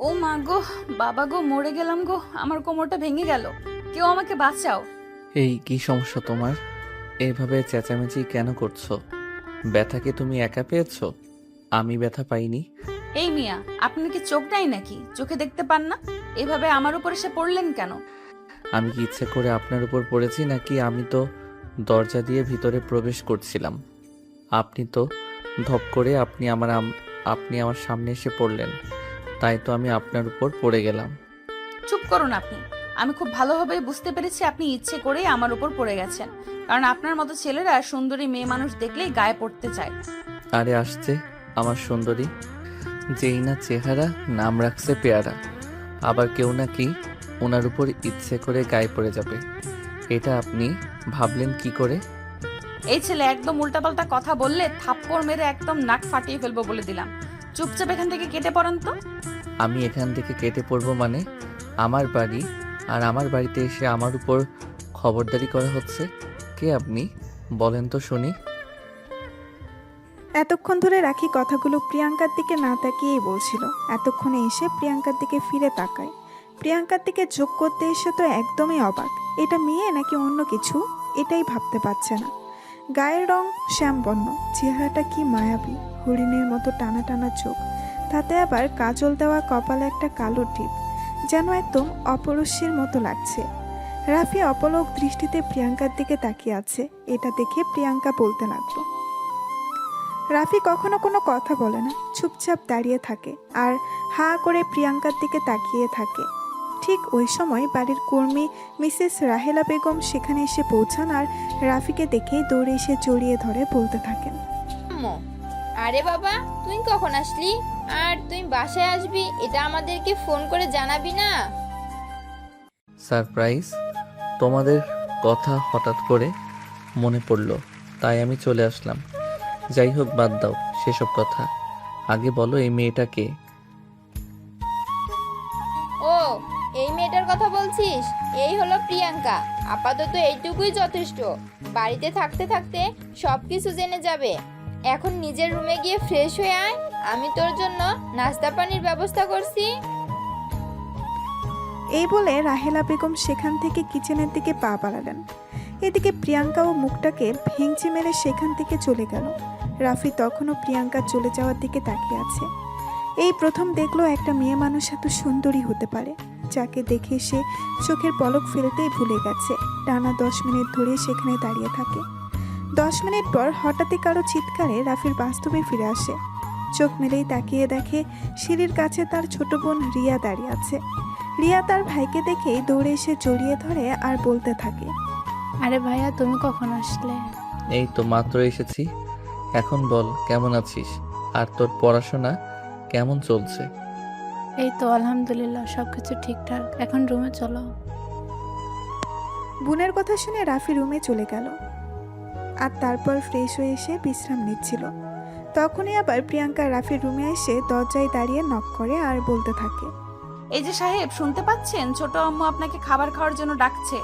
ও মা গো, বাবা গো, মরে গেলাম গো, আমার কোমরটা ভেঙে গেল, কেউ আমাকে বাঁচাও। এই কি সমস্যা তোমার? এইভাবে চেঁচামেচি কেন করছো? ব্যথা কি তুমি একা পেয়েছো? আমি ব্যথা পাইনি। এই মিয়া, আপনার কি চোখ নাই নাকি? চোখে দেখতে পান না? এভাবে আমার উপর এসে পড়লেন কেন? আমি কি ইচ্ছে করে আপনার উপর পড়েছি নাকি? আমি তো দরজা দিয়ে ভিতরে প্রবেশ করছিলাম। আপনি তো ধপ করে আপনি আমার সামনে এসে পড়লেন, তাই তো আমি আপনার উপর পড়ে গেলাম। চুপ করুন আপনি। আমি খুব ভালোভাবে বুঝতে পেরেছি আপনি ইচ্ছে করেই আমার উপর পড়ে গেছেন, কারণ আপনার মতো ছেলেরা সুন্দরী মেয়ে মানুষ দেখলেই গায়ে পড়তে চায়। আরে আসছে আমার সুন্দরী, যেই না চেহারা, নাম রাখছে পেয়ারা। আবার কেউ নাকি ওনার উপর ইচ্ছে করে গায়ে পড়ে যাবে, এটা আপনি ভাবলেন কি করে? এই ছেলে একদম উল্টাপাল্টা কথা বললে থাপ্পড় মেরে একদম নাক ফাটিয়ে ফেলবো বলে দিলাম। চুপচাপ এখান থেকে কেটে পড়েন তো। আমি এখান থেকে কেটে পড়বো মানে? আমার বাড়ি, আর আমার বাড়িতে এসে আমার উপর খবরদারি করা হচ্ছে। কে আপনি বলেন তো শুনি? এতক্ষণ ধরে রাখি কথাগুলো প্রিয়াঙ্কার দিকে না তাকিয়েই বলছিল। এতক্ষণে এসে প্রিয়াঙ্কার দিকে ফিরে তাকায়। প্রিয়াঙ্কার দিকে যোগ করতে এসে তো একদমই অবাক। এটা মেয়ে নাকি অন্য কিছু, এটাই ভাবতে পারছে না। গায়ের রং শ্যামবর্ণ, চেহারাটা কি মায়াবী, হরিণের মতো টানা টানা চোখ, তাতে আবার কাজল দেওয়া কপালে একটা কালো টিপ, যেন একদম অপরস্যের মতো লাগছে। রাফি অপলক দৃষ্টিতে প্রিয়াঙ্কার দিকে তাকিয়ে আছে। এটা দেখে প্রিয়াঙ্কা বলতে লাগলো। রাফি কখনো কোনো কথা বলে না, চুপচাপ দাঁড়িয়ে থাকে আর হাঁ করে প্রিয়াঙ্কার দিকে তাকিয়ে থাকে। ঠিক ওই সময় বাড়ির কর্মী মিসেস রাহেলা বেগম সেখানে এসে পৌঁছান আর রাফিকে দেখেই দৌড়ে এসে জড়িয়ে ধরে বলতে থাকেন। আম্মু, আরে বাবা, তুই কখন আসলি? আর তুই বাসায় আসবি এটা আমাদেরকে ফোন করে জানাবি না? সারপ্রাইজ। তোমাদের কথা হঠাৎ করে মনে পড়লো, তাই আমি চলে আসলাম। যাই হোক, বাদ দাও সেসব কথা। আগে বলো, এই মেয়েটা কে? ও, এই মেয়েটার কথা বলছিস? এই হলো প্রিয়াঙ্কা। আপাতত এইটুকুই যথেষ্ট। বাড়িতে থাকতে থাকতে সব কিছু জেনে যাবে। এখন নিজের রুমে গিয়ে ফ্রেশ হয়ে আয়, আমি তোর জন্য নাস্তা পানির ব্যবস্থা করছি। এই বলে রাহেলা বেগম সেখান থেকে কিচেনের দিকে পা বাড়ালেন। এদিকে প্রিয়াঙ্কাও মুখটাকে ভেঙচি মেরে সেখান থেকে চলে গেল। রাফি তখনও প্রিয়াঙ্কা চলে যাওয়ার দিকে তাকিয়ে আছে। এই প্রথম দেখলো একটা মেয়ে মানুষ এত সুন্দরী হতে পারে, যাকে দেখে সে চোখের পলক ফেলতেই ভুলে গেছে। টানা 10 মিনিট ধরে সেখানে দাঁড়িয়ে থাকে। 10 মিনিট পর হঠাৎই কারো চিৎকারে রাফির বাস্তবে ফিরে আসে। চোখ মেলেই তাকিয়ে দেখে সিঁড়ির কাছে তার ছোট বোন রিয়া দাঁড়িয়ে আছে। রিয়া তার ভাইকে দেখেই দৌড়ে এসে জড়িয়ে ধরে আর বলতে থাকে। আরে ভাইয়া, তুমি কখন আসলে? এই তো মাত্র এসেছি। এখন বল, কেমন আছিস? আর তোর পড়াশোনা কেমন চলছে? এই তো আলহামদুলিল্লাহ, সবকিছু ঠিকঠাক। এখন রুমে চলো। বোনের কথা শুনে রাফি রুমে চলে গেল আর তারপর ফ্রেশ হয়ে এসে বিশ্রাম নিচ্ছিল। তখনই আবার প্রিয়াঙ্কা রাফির রুমে এসে দরজায় দাঁড়িয়ে নক করে আর বলতে থাকে। এই যে সাহেব, শুনতে পাচ্ছেন? ছোট আম্মু আপনাকে খাবার খাওয়ার জন্য ডাকছে।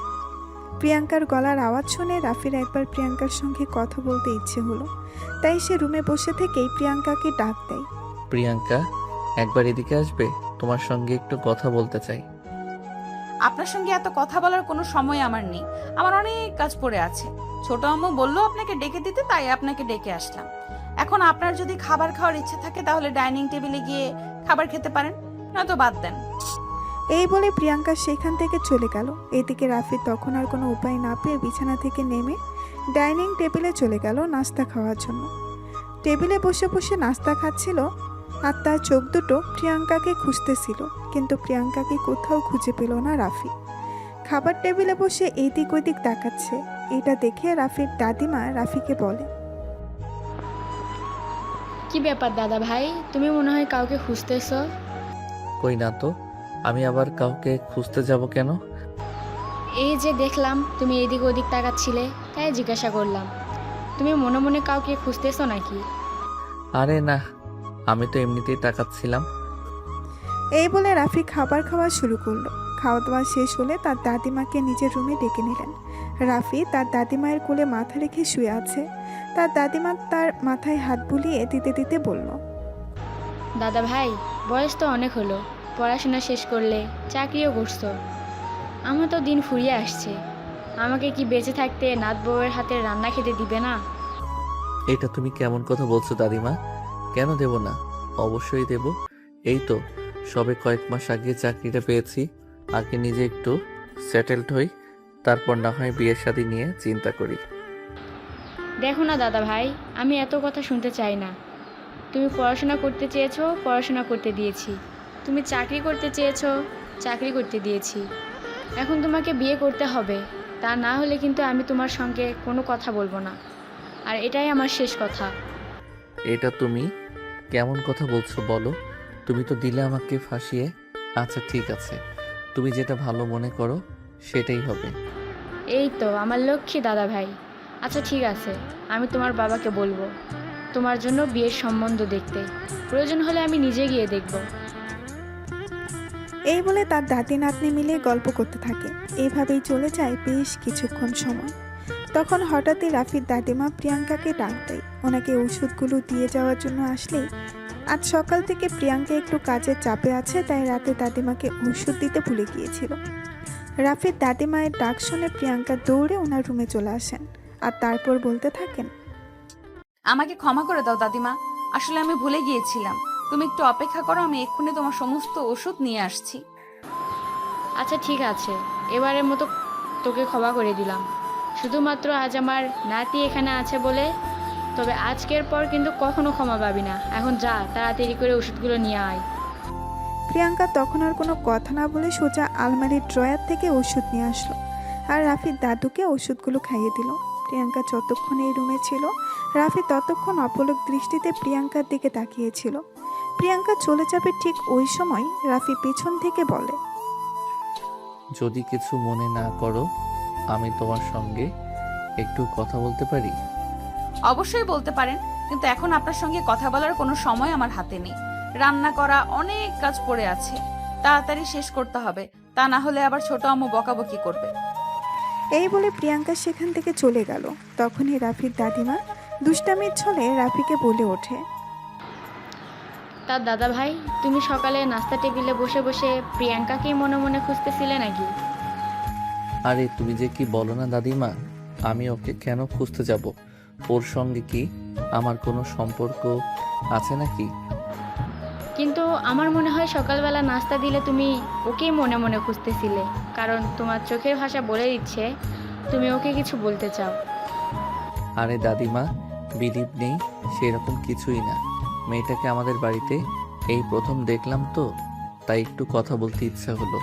প্রিয়াঙ্কার গলার আওয়াজ শুনে রাফির একবার প্রিয়াঙ্কার সঙ্গে কথা বলতে ইচ্ছে হলো, তাই সে রুমে বসে থেকেই প্রিয়াঙ্কাকে ডাক দেয়। প্রিয়াঙ্কা, একবার এদিকে আসবে? তোমার সঙ্গে একটু কথা বলতে চাই। আপনার সঙ্গে এত কথা বলার কোনো সময় আমার নেই, আমার অনেক কাজ পড়ে আছে। ছোট আম্মু বললো আপনাকে ডেকে দিতে, তাই আপনাকে ডেকে আসলাম। এখন আপনার যদি খাবার খাওয়ার ইচ্ছে থাকে তাহলে ডাইনিং টেবিলে গিয়ে খাবার খেতে পারেন, নয়তো বাদ দেন। এই বলে প্রিয়াঙ্কা সেখান থেকে চলে গেল। এদিকে রাফি তখন আর কোনো উপায় না পেয়ে বিছানা থেকে নেমে ডাইনিং টেবিলে চলে গেল নাস্তা খাওয়ার জন্য। টেবিলে বসে বসে নাস্তা খাচ্ছিল আর তার চোখ দুটো প্রিয়াঙ্কাকে খুঁজতেছিল, কিন্তু প্রিয়াঙ্কাকে কোথাও খুঁজে পেল না রাফি। খাবার টেবিলে বসে এদিক ওদিক তাকাচ্ছে। এটা দেখে রাফির দাদিমা রাফিকে বলে। কি ব্যাপার দাদা ভাই, তুমি মনে হয় কাউকে খুঁজতেছো? কই না তো, আমি আবার কাউকে খুঁজতে যাব কেন? এই যে দেখলাম তুমি এদিক ওদিক তাকাচ্ছিলে, তাই জিজ্ঞাসা করলাম। তুমি মনে মনে কাউকে খুঁজতেছো নাকি? আরে না, আমি তো এমনিতেই তাকাচ্ছিলাম। এই বলে রাফি খাবার খাওয়া শুরু করলো। খাওয়া দাওয়া শেষ হলে তার দাদিমাকে নিজের রুমে ডেকে নিলেন। রাফি তার দাদিমায়ের কোলে মাথা রেখে শুয়ে আছে। তার দাদিমা তার মাথায় হাত বুলিয়ে দিতে দিতে বলল। দাদা ভাই, বয়স তো অনেক হলো, পড়াশোনা শেষ করলে, চাকরিও করছো। আমার তো দিন ফুরিয়ে আসছে। আমাকে কি বেঁচে থাকতে নাত বউয়ের হাতের রান্না খেতে দিবে না? এটা তুমি কেমন কথা বলছো দাদিমা? কেন দেব না? অবশ্যই দেব। এই তো সবে কয়েক মাস আগে চাকরিটা পেয়েছি। আগে নিজে একটু সেটেলড হই, তারপর না হয় বিয়ের শাদী নিয়ে চিন্তা করি। দেখো না দাদা ভাই, আমি এত কথা শুনতে চাই না। তুমি পড়াশোনা করতে চেয়েছো, পড়াশোনা করতে দিয়েছি। তুমি চাকরি করতে চেয়েছো, চাকরি করতে দিয়েছি। এখন তোমাকে বিয়ে করতে হবে। তা না হলে কিন্তু আমি তোমার সঙ্গে কোনো কথা বলবো না। আর এটাই আমার শেষ কথা। এটা তুমি কেমন কথা বলছো বলো? তুমি তো দিলে আমাকে ফাঁসিয়ে। আচ্ছা ঠিক আছে, তুমি যেটা ভালো মনে করো সেটাই হবে। এই তো আমার লক্ষ্মী দাদা ভাই। আচ্ছা ঠিক আছে, আমি তোমার বাবাকে বলবো তোমার জন্য বিয়ের সম্বন্ধ দেখতে। প্রয়োজন হলে আমি নিজে গিয়ে দেখব। এই বলে তার দাদি নাতনি মিলে গল্প করতে থাকে। এইভাবেই চলে যায় বেশ কিছুক্ষণ সময়। তখন হঠাৎই রাফির দাদিমা প্রিয়াঙ্কাকে ডাক দেয়। ওনাকে ওষুধগুলো দিয়ে যাওয়ার জন্য আসলেই আজ সকাল থেকে প্রিয়াঙ্কা একটু কাজের চাপে আছে, তাই রাতে দাদিমাকে ওষুধ দিতে ভুলে গিয়েছিল। রাফির দাদিমায়ের ডাক শুনে প্রিয়াঙ্কা দৌড়ে ওনার রুমে চলে আসেন আর তারপর বলতে থাকেন, আমাকে ক্ষমা করে দাও দাদিমা, আসলে আমি ভুলে গিয়েছিলাম। তুমি একটু অপেক্ষা করো, আমি এক্ষুনি তোমার সমস্ত ওষুধ নিয়ে আসছি। আচ্ছা ঠিক আছে, এবারের মতো তোকে ক্ষমা করে দিলাম। শুধুমাত্র আজ আমার নাতি এখানে আছে বলে। তবে আজকের পর কিন্তু কখনো ক্ষমা পাবি না। এখন যা, তাড়াতাড়ি করে ওষুধগুলো নিয়ে আয়। প্রিয়াঙ্কা তখন আর কোনো কথা না বলে সোজা আলমারির ড্রয়ার থেকে ওষুধ নিয়ে আসলো আর রাফির দাদুকে ওষুধগুলো খাইয়ে দিল। প্রিয়াঙ্কা যতক্ষণ এই রুমে ছিল, রাফি ততক্ষণ অপলক দৃষ্টিতে প্রিয়াঙ্কার দিকে তাকিয়েছিল। প্রিয়াঙ্কা চলে যাবে ঠিক ওই সময় রাফি পেছন থেকে বলে, যদি কিছু মনে না করো, আমি তোমার সঙ্গে একটু কথা বলতে পারি? অবশ্যই বলতে পারেন, কিন্তু এখন আপনার সঙ্গে কথা বলার কোনো সময় আমার হাতে নেই। রান্না করা অনেক কাজ পড়ে আছে, তাড়াতাড়ি শেষ করতে হবে, তা না হলে আবার ছোট আম্মু বকাবকি করবে। এই বলে প্রিয়াঙ্কা সেখান থেকে চলে গেল। তখনই রাফির দাদিমা দুষ্টামির ছলে রাফিকে বলে ওঠে, তার দাদা ভাই, তুমি সকালে নাস্তা টেবিলে বসে বসে প্রিয়াঙ্কাকেই মনে মনে খুঁজতেছিলে নাকি? আরে তুমি যে কি বলো না দাদিমা, আমি ওকে কেন খুঁজতে যাব? ওর সঙ্গে কি আমার কোনো সম্পর্ক আছে নাকি? কিন্তু আমার মনে হয় সকালবেলা নাস্তা দিলে তুমি ওকেই মনে মনে খুঁজতেছিলে, কারণ তোমার চোখের ভাষা বলে দিচ্ছে তুমি ওকে কিছু বলতে চাও। আরে দাদিমা, বিলিভ নেই সেরকম কিছুই না। মেয়েটাকে আমাদের বাড়িতে এই প্রথম দেখলাম তো, তাই একটু কথা বলতে ইচ্ছে হলো,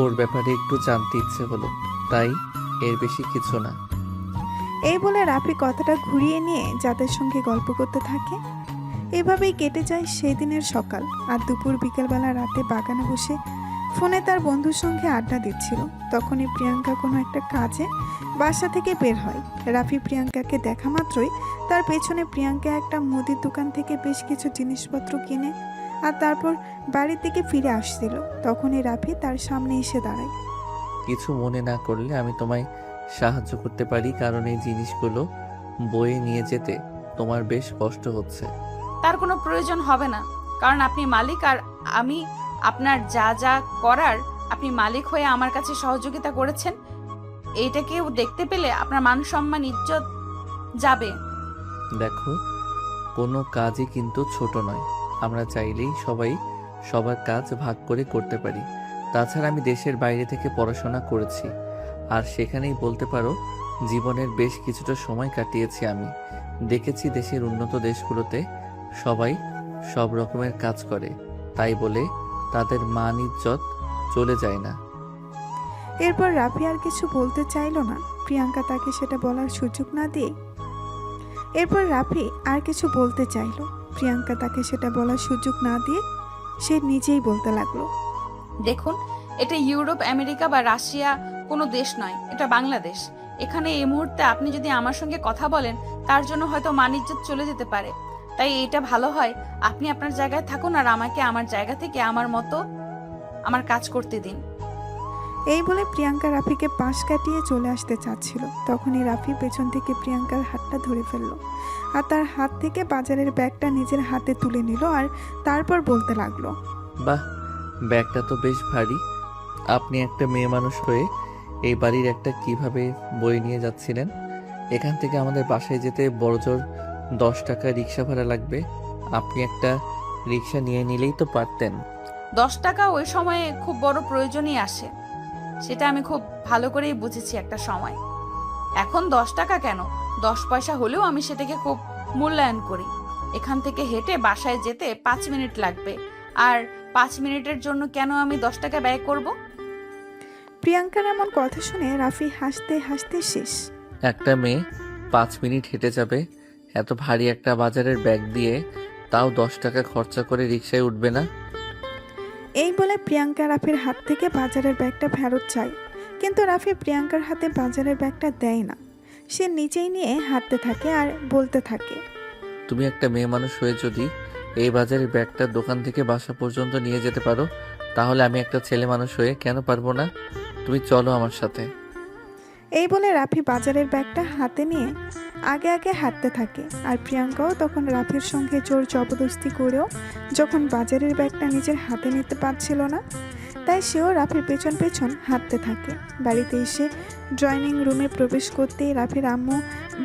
ওর ব্যাপারে একটু জানতে ইচ্ছে হলো, তাই এর বেশি কিছু না। এই বলে রাফি কথাটা ঘুরিয়ে নিয়ে যাদের সঙ্গে গল্প করতে থাকে। এভাবেই কেটে যায় সেই দিনের সকাল। আর দুপুর বিকেলবেলা রাতে বাগানে বসে ফোনে তার বন্ধুর সঙ্গে আড্ডা দিচ্ছিল। তখনই প্রিয়াঙ্কা কোনো একটা কাজে বাসা থেকে বের হয়। রাফি প্রিয়াঙ্কাকে দেখা মাত্রই তার পেছনে প্রিয়াঙ্কা একটা মুদির দোকান থেকে বেশ কিছু জিনিসপত্র কিনে আর তারপর বাড়ির দিকে ফিরে আসছিল। তখনই রাফি তার সামনে এসে দাঁড়ায়। কিছু মনে না করলে আমি তোমায় সাহায্য করতে পারি, কারণ এই জিনিসগুলো বয়ে নিয়ে যেতে তোমার বেশ কষ্ট হচ্ছে। তার কোনো প্রয়োজন হবে না, কারণ আপনি মালিক আর আমি আপনার যা যা করার আপনি মালিক হয়ে আমার কাছে সহযোগিতা করেছেন। এইটা কেউ দেখতে পেলে আপনার মান সম্মান ইজ্জত যাবে। দেখো, কোনো কাজই কিন্তু ছোট নয়। আমরা চাইলেই সবাই সবার কাজ ভাগ করে করতে পারি। তাছাড়া আমি দেশের বাইরে থেকে পড়াশোনা করেছি, আর সেখানেই বলতে পারো জীবনের বেশ কিছুটা সময় কাটিয়েছি আমি। দেখেছি দেশের উন্নত দেশগুলোতে সবাই সব রকমের কাজ করে, তাই বলে তাদের মান ইজ্জত চলে যায় না। এরপর রাফি আর কিছু বলতে চাইলো না। প্রিয়াঙ্কা তাকে সেটা বলার সুযোগ না দিয়ে সে নিজেই বলতে লাগলো, দেখুন, এটা ইউরোপ, আমেরিকা বা রাশিয়া কোনো দেশ নয়, এটা বাংলাদেশ। এখানে এই মুহূর্তে আপনি যদি আমার সঙ্গে কথা বলেন, তার জন্য হয়তো মান ইজ্জত চলে যেতে পারে। তাই এটা ভালো হয় আপনি আপনার জায়গায় থাকুন আর আমাকে আমার জায়গা থেকে আমার মতো আমার কাজ করতে দিন। এই বলে প্রিয়াঙ্কা রাফিকে পাশ কাটিয়ে চলে আসতে চাচ্ছিল। তখনই রাফি পেছন থেকে প্রিয়াঙ্কার হাতটা ধরে ফেলল আর তার হাত থেকে বাজারের ব্যাগটা নিজের হাতে তুলে নিল আর তারপর বলতে লাগলো, বাহ, ব্যাগটা তো বেশ ভারী। আপনি একটা মেয়ে মানুষ হয়ে এই বাড়ির একটা কিভাবে বই নিয়ে যাচ্ছিলেন? এখান থেকে আমাদের বাসায় যেতে বড়জোর 10 টাকা রিক্সা ভাড়া লাগবে। আপনি একটা রিক্সা নিয়ে নিলেই তো পারতেন। 10 টাকা ওই সময়ে খুব বড় প্রয়োজনই আসে, সেটা আমি খুব ভালো করেই বুঝেছি একটা সময়। এখন 10 টাকা কেন, 10 পয়সা হলেও আমি সেটাকে খুব মূল্যায়ন করি। এখান থেকে হেঁটে বাসায় যেতে 5 মিনিট লাগবে, আর 5 মিনিটের জন্য কেন আমি 10 টাকা ব্যয় করব? প্রিয়াঙ্কার এমন কথা শুনে রাফি হাসতে হাসতে শেষ। একটা মেয়ে 5 মিনিট হেঁটে যাবে এত ভারী একটা বাজারের ব্যাগ দিয়ে, তাও 10 টাকা খরচা করে রিক্সায় উঠবে না? এই বলে প্রিয়াঙ্কা রাফির হাত থেকে বাজারের ব্যাগটা ফেরত চায়, কিন্তু রাফি প্রিয়াঙ্কার হাতে বাজারের ব্যাগটা দেয় না। সে নিজেই নিয়ে হাঁটতে থাকে আর বলতে থাকে, তুমি একটা মেয়ে মানুষ হয়ে যদি এই বাজারের ব্যাগটা দোকান থেকে বাসা পর্যন্ত নিয়ে যেতে পারো, তাহলে আমি একটা ছেলে মানুষ হয়ে কেন পারবো না? তুমি চলো আমার সাথে। এই বলে রাফি বাজারের ব্যাগটা হাতে নিয়ে আগে আগে হাঁটতে থাকে। আর প্রিয়াঙ্কাও তখন রাফির সঙ্গে জোর জবরদস্তি করেও যখন বাজারের ব্যাগটা নিজের হাতে নিতে পারছিল না, তাই সেও রাফির পেছন পেছন হাঁটতে থাকে। বাড়িতে এসে ড্রয়িং রুমে প্রবেশ করতেই রাফির আম্মু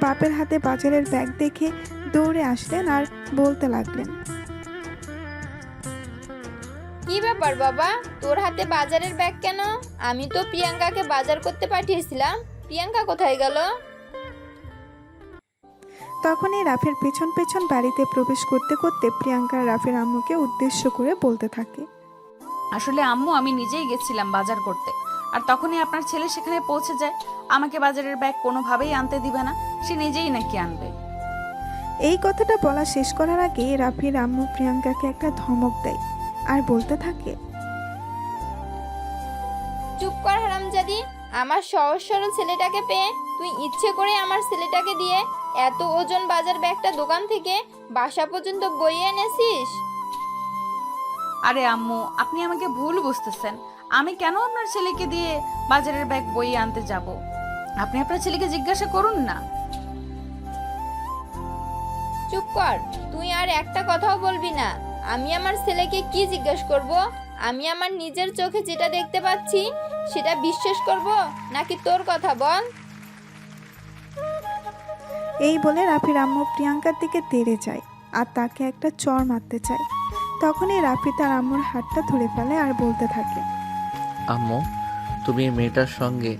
বাপের হাতে বাজারের ব্যাগ দেখে দৌড়ে আসলেন আর বলতে লাগলেন, কি ব্যাপার বাবা, তোর হাতে বাজারের ব্যাগ কেন? আমি তো প্রিয়াঙ্কাকে বাজার করতে পাঠিয়েছিলাম, প্রিয়াঙ্কা কোথায় গেল? তখনই রাফির পেছন পেছন বাড়িতে প্রবেশ করতে করতে প্রিয়াঙ্কা রাফির আম্মুকে উদ্দেশ্য করে বলতে থাকে, আসলে আম্মু, আমি নিজেই গেছিলাম বাজার করতে, আর তখনই আপনার ছেলে সেখানে পৌঁছে যায়। আমাকে বাজারের ব্যাগ কোনোভাবেই আনতে দিবে না, সে নিজেই নাকি আনবে। এই কথাটা বলা শেষ করার আগে রাফির আম্মু প্রিয়াঙ্কাকে একটা ধমক দেয় আর বলতে থাকে, চুপ কর হারামজাদি, আমার সহজ সরল ছেলেটাকে পেয়ে তুই ইচ্ছে করে আমার ছেলেটাকে দিয়ে এত ওজন বাজার ব্যাগটা দোকান থেকে বাসা পর্যন্ত বইয়ে এনেছিস? আরে আম্মু, আপনি আমাকে ভুল বুঝতেছেন। আমি কেন আপনার ছেলেকে দিয়ে বাজারের ব্যাগ বইয়ে আনতে যাব? আপনি আপনার ছেলেকে জিজ্ঞাসা করুন না। চুপ কর, তুই আর একটা কথাও বলবি না। আমি আমার ছেলেকে কি জিজ্ঞেস করব? আমি আমার নিজের চোখে যেটা দেখতে পাচ্ছি সেটা বিশ্বাস করব নাকি তোর কথা বল? এই বলে রাফির আম্মু প্রিয়াঙ্কার দিকে তেড়ে যায় আর তাকে একটা চড় মারতে চায়। তখনই রাফি তার আম্মুর হাতটা ধরে ফেলে আর বলতে থাকে, আম্মু, তুমি এই মেয়েটার সঙ্গে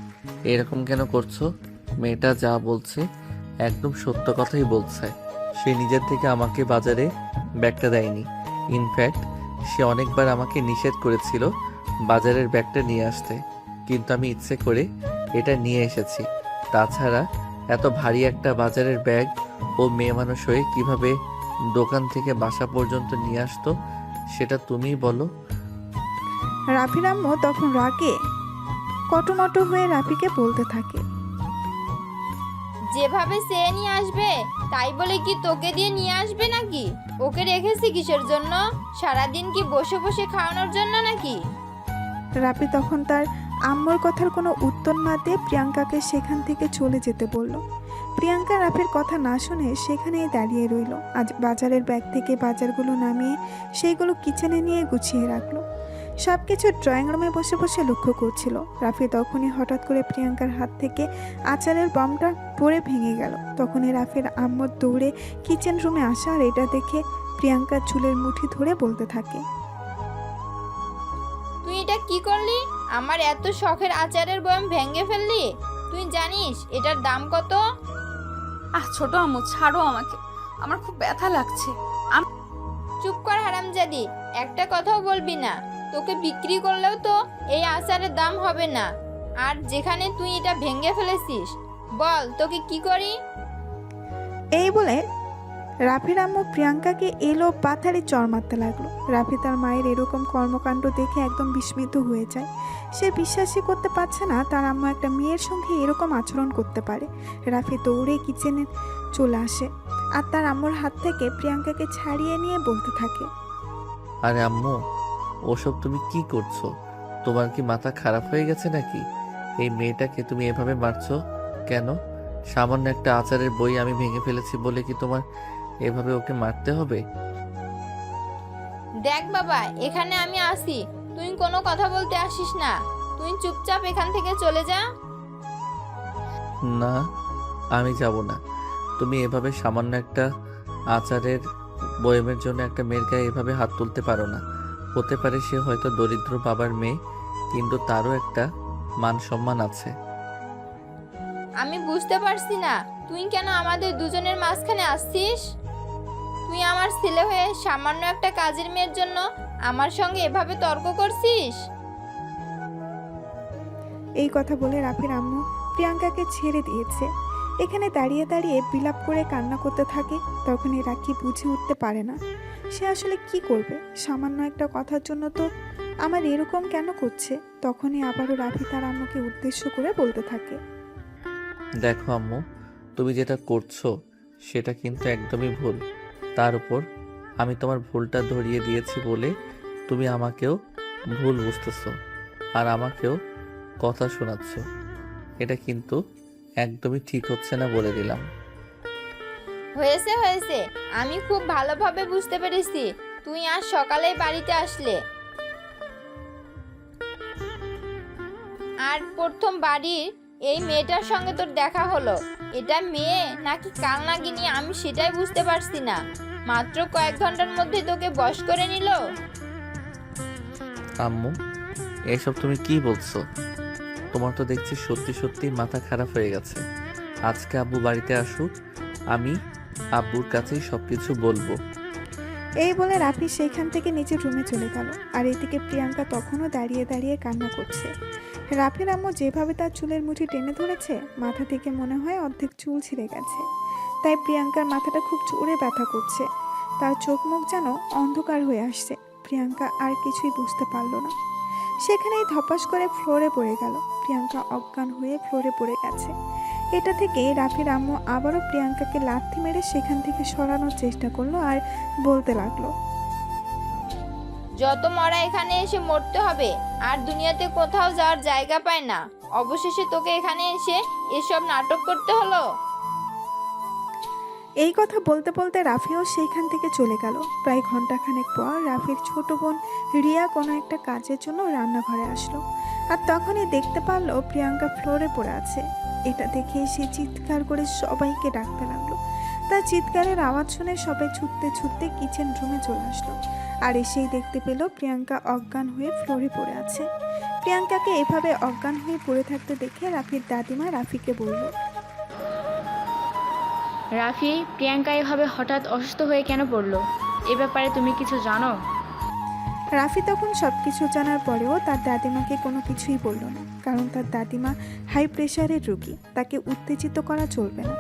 এরকম কেন করছো? মেয়েটা যা বলছে একদম সত্য কথাই বলছে। সে নিজের থেকে আমাকে বাজারে ব্যাগটা দেয়নি। ইনফ্যাক্ট সে অনেকবার আমাকে নিষেধ করেছিল বাজারের ব্যাগটা নিয়ে আসতে, কিন্তু আমি ইচ্ছে করে এটা নিয়ে এসেছি। তাছাড়া এত ভারী একটা বাজারের ব্যাগ ও মেয়ে মানুষ হয়ে কিভাবে দোকান থেকে বাসা পর্যন্ত নিয়ে আসতো সেটা তুমিই বলো। রাফির আম্মু তখন রাগে কটমট হয়ে রাফিকে বলতে থাকে, যেভাবে সে নিয়ে আসবে তাই বলে কি তোকে দিয়ে নিয়ে আসবে নাকি? ওকে রেখেছি কিসের জন্য? সারাদিন কি বসে বসে খাওয়ানোর জন্য নাকি? রাফি তখন তার আম্মুর কথার কোনো উত্তর না দিয়ে প্রিয়াঙ্কাকে সেখান থেকে চলে যেতে বলল। প্রিয়াঙ্কা রাফির কথা না শুনে সেখানেই দাঁড়িয়ে রইল। আজ বাজারের ব্যাগ থেকে বাজারগুলো নামিয়ে সেইগুলো কিচেনে নিয়ে গুছিয়ে রাখলো। সব কিছু ড্রয়িং রুমে বসে বসে লক্ষ্য করছিল। রাফি তখনই হঠাৎ করে প্রিয়াঙ্কার হাত থেকে আচারের বমটা পড়ে ভেঙে গেল। তখনই রাফির আম্মু দৌড়ে কিচেন রুমে আসা আর এটা দেখে প্রিয়াঙ্কার চুলের মুঠি ধরে বলতে থাকে, তুই এটা কি করলি? আমার এত শখের আচারের বয়াম ভেঙে ফেললি? তুই জানিস এটার দাম কত? ছোট আম্মু, ছাড়ো আমাকে, আমার খুব ব্যথা লাগছে। চুপ কর হারামজাদি, একটা কথাও বলবি না। তোকে বিক্রি করলেও তো এই আচারের দাম হবে না। আর যেখানে তুই এটা ভেঙে ফেলেছিস, বল তোকে কি করি? এই বলে রাফির আম্মু প্রিয়াঙ্কাকে এলো পাথারি চড় মারতে লাগলো। রাফি তার মায়ের এরকম কর্মকাণ্ড দেখে একদম বিস্মিত হয়ে যায়। সে বিশ্বাসই করতে পারছে না তার আম্মু একটা মেয়ের সঙ্গে এরকম আচরণ করতে পারে। রাফি দৌড়ে কিচেনে চলে আসে আর তার আম্মুর হাত থেকে প্রিয়াঙ্কাকে ছাড়িয়ে নিয়ে বলতে থাকে, আরে আম্মু, ওসব তুমি কি করছো? তোমার কি মাথা খারাপ হয়ে গেছে নাকি? এই মেয়েটাকে তুমি এভাবে মারছো কেন? সামান্য একটা আচারের বই আমি ভেঙে ফেলেছি বলে কি তোমার এভাবে ওকে মারতে হবে? দেখ বাবা, এখানে আমি আসি, তুই কোনো কথা বলতে আসিস না, তুই চুপচাপ এখান থেকে চলে যা। না, আমি যাব না। তুমি এভাবে সামান্য একটা আচারের বয়মের জন্য একটা মেয়ের গায়ে এভাবে হাত তুলতে পারো না। হতে পারে সে হয়তো দরিদ্র বাবার মেয়ে, কিন্তু তারও একটা মান সম্মান আছে। আমি বুঝতে পারছি না তুই কেন আমাদের দুজনের মাঝখানে আসছিস। তুই আমার ছেলে হয়ে সামান্য একটা কাজের মেয়ের জন্য আমার সঙ্গে এভাবে তর্ক করছিস। এই কথা বলে রাফির আম্মু প্রিয়াঙ্কাকে ছেড়ে দিয়েছে। এখানে দাঁড়িয়ে দাঁড়িয়ে বিলাপ করে কান্না করতে থাকে। তখনই রাখি বুঝে উঠতে পারে না সে আসলে কি করবে। সামান্য একটা কথার জন্য তো আমার এরকম কেন করছে। তখনই আবারও রাফি তার আম্মুকে উদ্দেশ্য করে বলতে থাকে, দেখো আম্মু, তুমি যেটা করছো সেটা কিন্তু একদমই ভুল। তার উপর আমি তোমার ভুলটা ধরিয়ে দিয়েছি বলে তুমি আমাকেও ভুল বুঝতেছো আর আমাকেও কথা শোনাচ্ছ। এটা কিন্তু একদমই ঠিক হচ্ছে না, বলে দিলাম। হয়েছে হয়েছে, আমি খুব ভালোভাবে বুঝতে পেরেছি। তুই আজ সকালে বাড়িতে আসলে আর প্রথম বাড়ির এই মেয়েটার সঙ্গে তোর দেখা হলো। এটা মেয়ে নাকি কালনাগিনী আমি সেটাই বুঝতে পারছি না। মাত্র কয়েক ঘন্টার মধ্যে তোকে বশ করে নিল। আম্মু, এসব তুমি কি বলছো? তোমার তো দেখছি সত্যি সত্যি মাথা খারাপ হয়ে গেছে। আজকে আব্বু বাড়িতে আসুক, আমি আব্বুর কাছেই সবকিছু বলবো। এই বলে রাফি সেইখান থেকে নিচের রুমে চলে গেল। আর এদিকে প্রিয়াঙ্কা তখনও দাঁড়িয়ে দাঁড়িয়ে কান্না করছে। রাফির আম্মু যেভাবে তার চুলের মুঠি টেনে ধরেছে, মাথা থেকে মনে হয় অর্ধেক চুল ছিঁড়ে গেছে। তাই প্রিয়াঙ্কার মাথাটা খুব জোরে ব্যথা করছে। তার চোখ মুখ যেন অন্ধকার হয়ে আসছে। প্রিয়াঙ্কা আর কিছুই বুঝতে পারল না। সেখানেই ধপাস করে ফ্লোরে পড়ে গেল। প্রিয়াঙ্কা অজ্ঞান হয়ে ফ্লোরে পড়ে গেছে। এটা থেকে রাফির আম্মু আবারও প্রিয়াঙ্কাকে লাথি মেরে সেখান থেকে সরানোর চেষ্টা করলো আর বলতে লাগলো, যত মরা এখানে এসে মরতে হবে, আর দুনিয়াতে কোথাও যাওয়ার জায়গা পায় না। অবশেষে তোকে এখানে এসে এসব নাটক করতে হলো। এই কথা বলতে বলতে রাফিও সেইখান থেকে চলে গেল। প্রায় ঘন্টাখানেক পর রাফির ছোট বোন রিয়া কোনো একটা কাজের জন্য রান্নাঘরে আসলো। আর তখনই দেখতে পারলো প্রিয়াঙ্কা ফ্লোরে পড়ে আছে। এটা দেখে সে চিৎকার করে সবাইকে ডাকতে লাগলো। তার চিৎকারের আওয়াজ শুনে সবাই ছুটতে ছুটতে কিচেন রুমে চলে আসলো। আর এসেই দেখতে পেল প্রিয়াঙ্কা অজ্ঞান হয়ে ফ্লোরে পড়ে আছে। প্রিয়াঙ্কাকে এভাবে অজ্ঞান হয়ে পড়ে থাকতে দেখে রাফির দাদিমা রাফিকে বলল, রাফি, প্রিয়াঙ্কা এভাবে হঠাৎ অসুস্থ হয়ে কেন পড়লো? এ ব্যাপারে তুমি কিছু জানো? রাফি তখন সব কিছু জানার পরেও তার দাদিমাকে কোনো কিছুই বলল না। কারণ তার দাদিমা হাই প্রেশারের রোগী, তাকে উত্তেজিত করা চলবে না।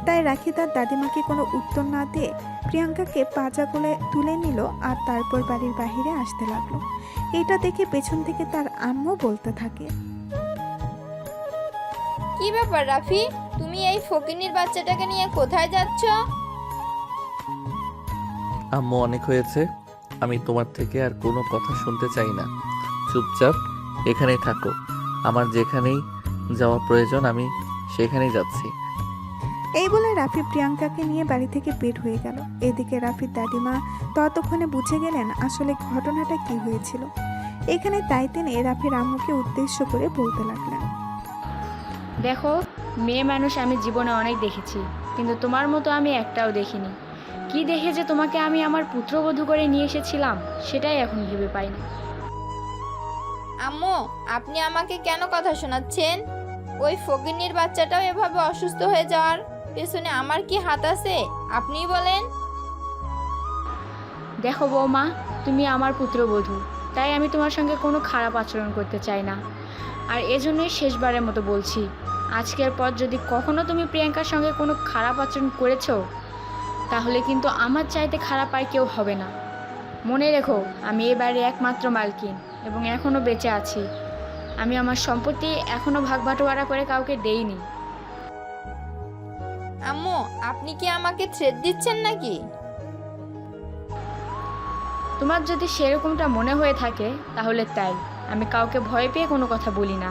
তাই রাখি তার দাদিমাকে কোনো উত্তর না দিয়ে প্রিয়াঙ্কাকে পাজা কোলে তুলে নিল আর তারপর বাড়ির বাহিরে আসতে লাগলো। এটা দেখে পেছন থেকে তার আম্মু বলতে থাকে, কি ব্যাপার রাফি, তুমি এই ফকিনীর বাচ্চাটাকে নিয়ে কোথায় যাচ্ছ? আম্মু, অনেক হয়েছে। আমি তোমার থেকে আর কোনো কথা শুনতে চাই না। চুপচাপ এখানেই থাকো। আমার যেখানেই যাওয়া প্রয়োজন আমি সেখানেই যাচ্ছি। এই বলে রাফি প্রিয়াঙ্কাকে নিয়ে বাড়ি থেকে বের হয়ে গেল। এদিকে রাফির দাদিমা ততক্ষণে বুঝে গেলেন আসলে ঘটনাটা কি হয়েছিল। এখানে তাই তিনি রাফির আম্মুকে উদ্দেশ্য করে বলতে লাগলেন, দেখো, মেয়ে মানুষ আমি জীবনে অনেক দেখেছি, কিন্তু তোমার মতো আমি একটাও দেখিনি। কি দেখে যে তোমাকে আমি আমার পুত্রবধূ করে নিয়ে এসেছিলাম সেটাই এখন ভেবে পাই না। আম্মু, আপনি আমাকে কেন কথা শোনাচ্ছেন? ওই ফকিনীর বাচ্চাটাও এভাবে অসুস্থ হয়ে যাওয়ার পেছনে আমার কি হাত আছে? আপনিই বলেন। দেখো বৌমা, তুমি আমার পুত্রবধূ, তাই আমি তোমার সঙ্গে কোনো খারাপ আচরণ করতে চাই না। আর এজন্যই শেষবারের মতো বলছি, আজকের পর যদি কখনো তুমি প্রিয়াঙ্কার সঙ্গে কোনো খারাপ আচরণ করেছো, তাহলে কিন্তু আমার চাইতে খারাপ আর কেউ হবে না। মনে রেখো, আমি এই বাড়ির একমাত্র মালকিন এবং এখনও বেঁচে আছি। আমি আমার সম্পত্তি এখনও ভাগ বাটোয়ারা করে কাউকে দেইনি। আম্মু, আপনি কি আমাকে থ্রেট দিচ্ছেন নাকি? তোমার যদি সেরকমটা মনে হয়ে থাকে তাহলে তাই। আমি কাউকে ভয় পেয়ে কোনো কথা বলি না।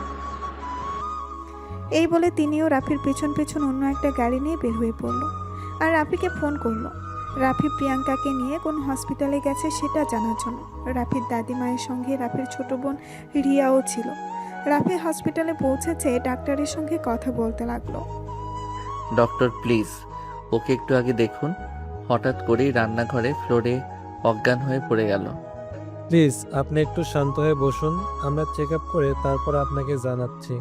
এই বলে তিনিও রাফির পেছন পেছন অন্য একটা গাড়ি নিয়ে বের হয়ে পড়ল আর রাফিকে ফোন করলো। রাফি প্রিয়াঙ্কাকে নিয়ে কোন হসপিটালে গেছে সেটা জানার জন্য। রাফির দাদিমায়ের সঙ্গে রাফির ছোট বোন রিয়াও ছিল। রাফি হসপিটালে পৌঁছেছে, ডাক্তারের সঙ্গে কথা বলতে লাগলো। ডক্টর প্লিজ ওকে একটু আগে দেখুন, হঠাৎ করেই রান্নাঘরে ফ্লোরে অজ্ঞান হয়ে পড়ে গেল। প্লিজ আপনি একটু শান্ত হয়ে বসুন, আমরা চেক আপ করে তারপর আপনাকে জানাচ্ছি।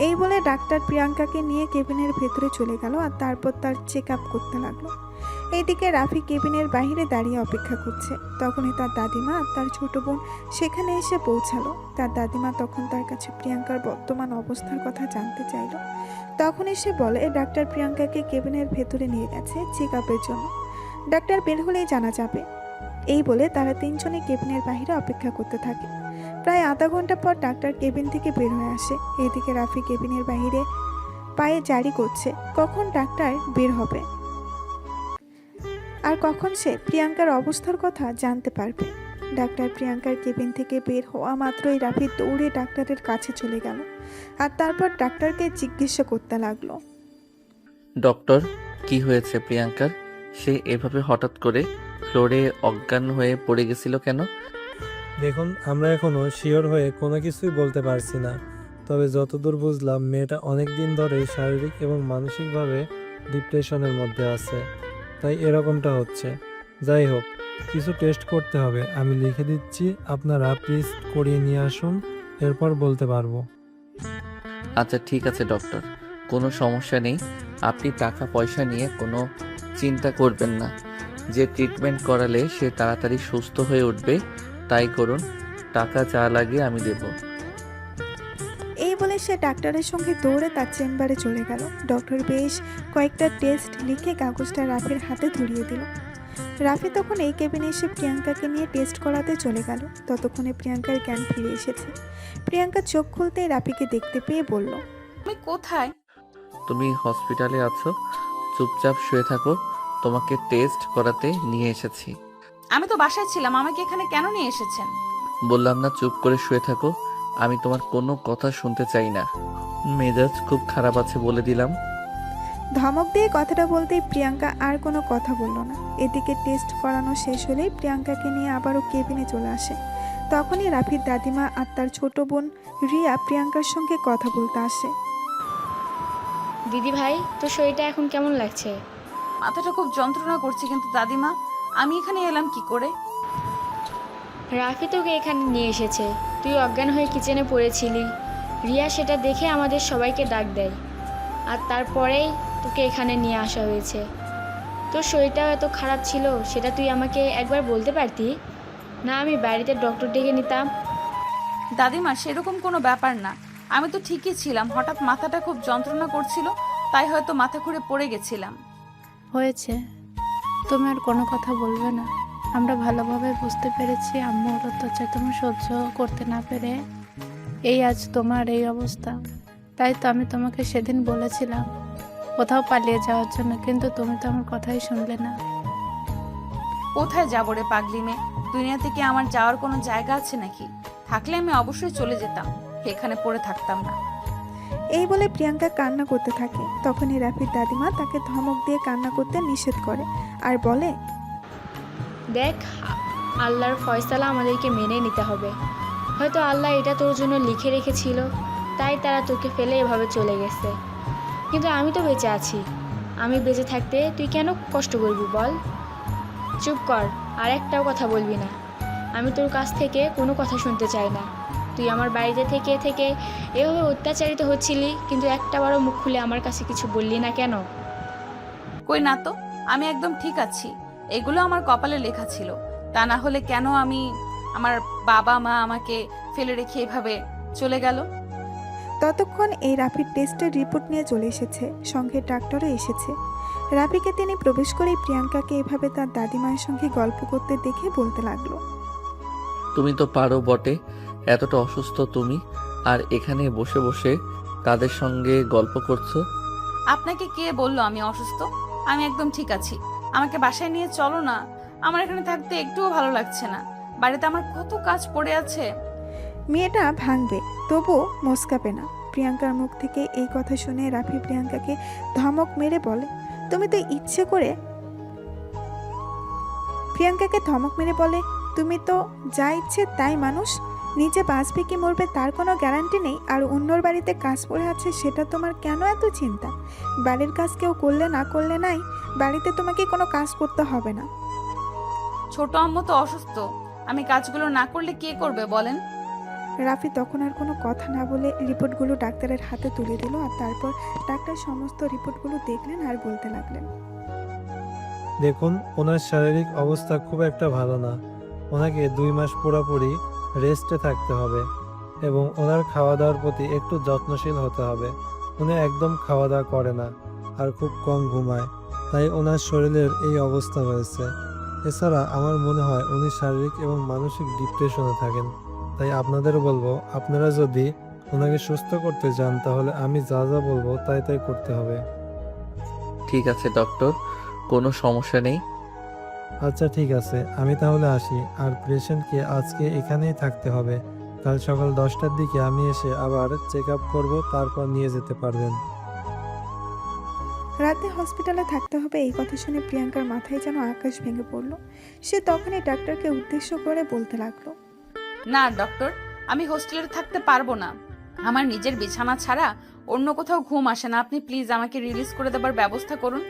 এই বলে ডাক্তার প্রিয়াঙ্কাকে নিয়ে কেবিনের ভেতরে চলে গেল আর তারপর তার চেক আপ করতে লাগলো। এইদিকে রাফি কেবিনের বাইরে দাঁড়িয়ে অপেক্ষা করছে। তখনই তার দাদিমা আর তার ছোট বোন সেখানে এসে পৌঁছালো। তার দাদিমা তখন তার কাছে প্রিয়াঙ্কার বর্তমান অবস্থার কথা জানতে চাইল। তখন এসে বলে ডাক্তার প্রিয়াঙ্কাকে কেবিনের ভেতরে নিয়ে গেছে চেক আপের জন্য। ডাক্তার বের হলেই জানা যাবে। এই বলে তারা তিনজনে কেবিনের বাইরে অপেক্ষা করতে থাকে। প্রায় আধা ঘন্টা পর ডাক্তার কেবিন থেকে বের হয়ে আসে। এদিকে রাফি কেবিনের বাইরে পায়ে জারি করছে কখন ডাক্তার বের হবে আর কখন সে প্রিয়াঙ্কার অবস্থার কথা জানতে পারবে। ডাক্তার প্রিয়াঙ্কার কেবিন থেকে বের হওয়া মাত্রই রাফি দৌড়ে ডাক্তারের কাছে চলে গেল আর তারপর ডাক্তারকে জিজ্ঞাসা করতে লাগলো। ডক্টর কি হয়েছে প্রিয়াঙ্কার? সে এভাবে হঠাৎ করে ফ্লোরে অজ্ঞান হয়ে পড়ে গেছিল কেন? দেখুন, আমরা এখনো শিওর হয়ে কোনো কিছুই বলতে পারছি না, তবে যতদূর বুঝলাম মেয়েটা অনেক দিন ধরে শারীরিক এবং মানসিকভাবে ডিপ্রেশনের মধ্যে আছে, তাই এরকমটা হচ্ছে। যাই হোক, কিছু টেস্ট করতে হবে, আমি লিখে দিচ্ছি, আপনারা প্লিজ করিয়ে নিয়ে আসুন, এরপর বলতে পারবো। আচ্ছা ঠিক আছে ডক্টর, কোনো সমস্যা নেই। আপনি টাকা পয়সা নিয়ে কোনো চিন্তা করবেন না। যে ট্রিটমেন্ট করালে সে তাড়াতাড়ি সুস্থ হয়ে উঠবে তাই করুন। টাকা যা লাগে আমি দেব। এই বলে সে ডাক্তারের সঙ্গে দৌড়ে তার চেম্বারে চলে গেল। ডক্টর বেশ কয়েকটা টেস্ট লিখে কাগজটা রাফির হাতে ধরিয়ে দিল। রাফি তখন এই কেবিনে এসে প্রিয়াঙ্কাকে নিয়ে টেস্ট করাতে চলে গেল। ততক্ষণে প্রিয়াঙ্কার জ্ঞান ফিরে এসেছে। প্রিয়াঙ্কা চোখ খুলতেই রাফিকে দেখতে পেয়ে বলল, তুমি কোথায়? তুমি হসপিটালে আছো, চুপচাপ শুয়ে থাকো, তোমাকে টেস্ট করাতে নিয়ে এসেছি। আমি তো বাসায় ছিলাম, আমাকে এখানে কেন নিয়ে এসেছেন? বললাম না চুপ করে শুয়ে থাকো, আমি তোমার কোনো কথা শুনতে চাই না। মেজাজ খুব খারাপ আছে বলে দিলাম। ধমক দিয়ে কথাটা বলতেই প্রিয়াঙ্কা আর কোনো কথা বলল না। এদিকে টেস্ট করানো শেষ হলেই প্রিয়াঙ্কাকে নিয়ে আবারও কেবিনে চলে আসে। তখনই রাফির দাদিমা আর তার ছোট বোন রিয়া প্রিয়াঙ্কার সঙ্গে কথা বলতে আসে। দিদি ভাই, তোর শরীরটা এখন কেমন লাগছে? মাথাটা খুব যন্ত্রণা করছে, কিন্তু দাদিমা আমি এখানে এলাম কি করে? রাফি তোকে এখানে নিয়ে এসেছে, তুই অজ্ঞান হয়ে কিচেনে পড়েছিলি। রিয়া সেটা দেখে আমাদের সবাইকে ডাক দেয়, আর তারপরেই তোকে এখানে নিয়ে আসা হয়েছে। তোর শরীরটাও এত খারাপ ছিল, সেটা তুই আমাকে একবার বলতে পারতি না? আমি বাড়িতে ডক্টর ডেকে নিতাম। দাদিমা সেরকম কোনো ব্যাপার না, আমি তো ঠিকই ছিলাম, হঠাৎ মাথাটা খুব যন্ত্রণা করছিল, তাই হয়তো মাথা ঘুরে পড়ে গেছিলাম। হয়েছে, তুমি আর কোনো কথা বলবে না। আমরা ভালোভাবে বুঝতে পেরেছি আম্মুর অত্যাচার তুমি সহ্য করতে না পেরে এই আজ তোমার এই অবস্থা। তাই তো আমি তোমাকে সেদিন বলেছিলাম কোথাও পালিয়ে যাওয়ার জন্য, কিন্তু তুমি তো আমার কথাই শুনলে না। কোথায় যাবো রে পাগলি মেয়ে? দুনিয়াতে কি আমার যাওয়ার কোনো জায়গা আছে নাকি? থাকলে আমি অবশ্যই চলে যেতাম, এখানে পড়ে থাকতাম না। এই বলে প্রিয়াঙ্কা কান্না করতে থাকে। তখনই রাফির দাদিমা তাকে ধমক দিয়ে কান্না করতে নিষেধ করে আর বলে, দেখ, আল্লাহর ফয়সালা আমাদেরকে মেনে নিতে হবে। হয়তো আল্লাহ এটা তোর জন্য লিখে রেখেছিল, তাই তারা তোকে ফেলে এভাবে চলে গেছে। কিন্তু আমি তো বেঁচে আছি, আমি বেঁচে থাকতে তুই কেন কষ্ট করবি বল? চুপ কর, আর একটাও কথা বলবি না। আমি তোর কাছ থেকে কোনো কথা শুনতে চাই না। তুই আমার বাড়িতে থেকে থেকে এভাবে অত্যাচারিত হচ্ছিলি, কিন্তু একটা বারও মুখ খুলে আমার কাছে কিছু বললি না কেন? কই না তো, আমি একদম ঠিক আছি। এগুলো আমার কপালে লেখা ছিল, তা না হলে কেন আমার বাবা মা আমাকে ফেলে রেখে এভাবে চলে গেল? ততক্ষণ এই রাফির টেস্টের রিপোর্ট নিয়ে চলে এসেছে, সঙ্গে ডাক্তারও এসেছে। রাফিকে তিনি প্রবেশ করেই প্রিয়াঙ্কাকে এভাবে তার দাদিমায়ের সঙ্গে গল্প করতে দেখে বলতে লাগলো, তুমি তো পারো বটে, এতটা অসুস্থ তুমি, আর এখানে বসে বসে কাদের সঙ্গে গল্প করছো? আপনাকে কে বললো আমি অসুস্থ? আমি একদম ঠিক আছি, আমাকে বাসায় নিয়ে চলো না। আমার এখানে থাকতে একটুও ভালো লাগছে না, বাড়িতে আমার কত কাজ পড়ে আছে। মেয়েটা ভাঙবে তবু মস্কাবে না। প্রিয়াঙ্কার মুখ থেকে এই কথা শুনে রাফি প্রিয়াঙ্কাকে ধমক মেরে বলে, তুমি তো ইচ্ছে করে প্রিয়াঙ্কাকে ধমক মেরে বলে, তুমি তো যা ইচ্ছে তাই মানুষ, নিজে বাঁচবে কি মরবে তার কোনো গ্যারান্টি নেই, আর অন্যর বাড়িতে কাজ পড়ে আছে সেটা তোমার কেন এত চিন্তা? বাড়ির কাজ কেউ করলে না করলে নাই, বাড়িতে তোমাকে কোনো কাজ করতে হবে না। ছোট আম্মু তো অসুস্থ, আমি কাজগুলো না করলে কে করবে বলেন? রাফি তখন আর কোনো কথা না বলে রিপোর্টগুলো ডাক্তারের হাতে তুলে দিল, আর তারপর ডাক্তার সমস্ত রিপোর্টগুলো দেখলেন আর বলতে লাগলেন, দেখুন, ওনার শারীরিক অবস্থা খুব একটা ভালো না। ওনাকে 2 মাস পুরোপুরি রেস্টে থাকতে হবে এবং ওনার খাওয়া দাওয়ার প্রতি একটু যত্নশীল হতে হবে। উনি একদম খাওয়া দাওয়া করে না আর খুব কম ঘুমায়, তাই ওনার শরীরের এই অবস্থা হয়েছে। এছাড়া আমার মনে হয় উনি শারীরিক এবং মানসিক ডিপ্রেশনে থাকেন। তাই আপনাদের বলবো, আপনারা যদি ওনাকে সুস্থ করতে চান তাহলে আমি যা যা বলবো তাই তাই করতে হবে। ঠিক আছে ডক্টর, কোনো সমস্যা নেই। আচ্ছা ঠিক আছে, আমি তাহলে আসি। আর পেশেন্টকে আজকে এখানেই থাকতে হবে। কাল সকাল 10টার দিকে আমি এসে আবার চেক আপ করবো, তারপর নিয়ে যেতে পারবেন। রাতে হসপিটালে থাকতে হবে এই কথা শুনে প্রিয়াঙ্কার মাথায় যেন আকাশ ভেঙে পড়ল। সে তখনই ডাক্তারকে উদ্দেশ্য করে বলতে লাগলো, না ডক্টর, আমি হোস্টেলে থাকতে পারবো না। আমার নিজের বিছানা ছাড়া অন্য কোথাও ঘুম আসে না। আপনি প্লিজ আমাকে রিলিজ করে দেবার ব্যবস্থা করুন।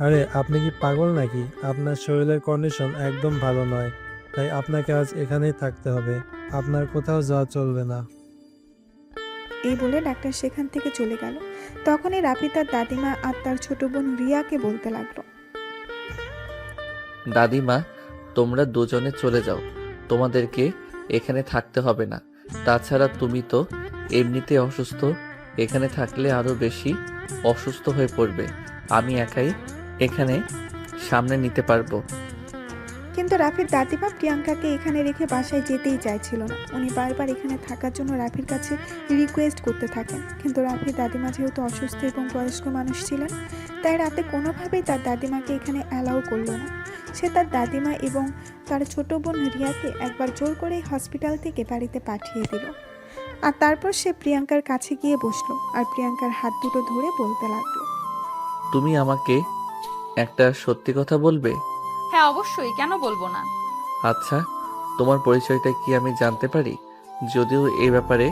আরে আপনি কি পাগল নাকি? আপনার শরীরের কন্ডিশন একদম ভালো নয়, তাই আপনাকে আজ এখানেই থাকতে হবে। আপনার কোথাও যাওয়া চলবে না। এই বলে ডাক্তার সেখান থেকে চলে গেল। তখনই রাফি তার দাদিমা আর তার ছোট বোন রিয়াকে বলতে লাগলো, দাদিমা, তোমরা দুজনে চলে যাও, তোমাদেরকে এখানে থাকতে হবে না। তাছাড়া তুমি তো এমনিতে অসুস্থ, এখানে থাকলে আরো বেশি অসুস্থ হয়ে পড়বে। আমি একাই এখানে সামনে নিতে পারবো। কিন্তু রাফির দাদিমা প্রিয়াঙ্কাকে এখানে রেখে বাসায় যেতেই চাইছিল না। উনি বারবার এখানে থাকার জন্য রাফির কাছে রিকোয়েস্ট করতে থাকেন, কিন্তু রাফির দাদিমা যেহেতু অসুস্থ এবং বয়স্ক মানুষ ছিলেন, তাই রাতে কোনোভাবেই তার দাদিমাকে এখানে অ্যালাউ করলো না। সে তার দাদিমা এবং তার ছোট বোন রিয়াকে একবার জোর করে হসপিটাল থেকে বাড়িতে পাঠিয়ে দিল। আর তারপর সে প্রিয়াঙ্কার কাছে গিয়ে বসলো আর প্রিয়াঙ্কার হাত দুটো ধরে বলতে লাগলো, তুমি আমাকে একটা সত্যি কথা বলবে? হ্যাঁ অবশ্যই, কেন বলবো না। আচ্ছা, তোমার পরিচয়টা কি আমি জানতে পারি? যদিও এই ব্যাপারে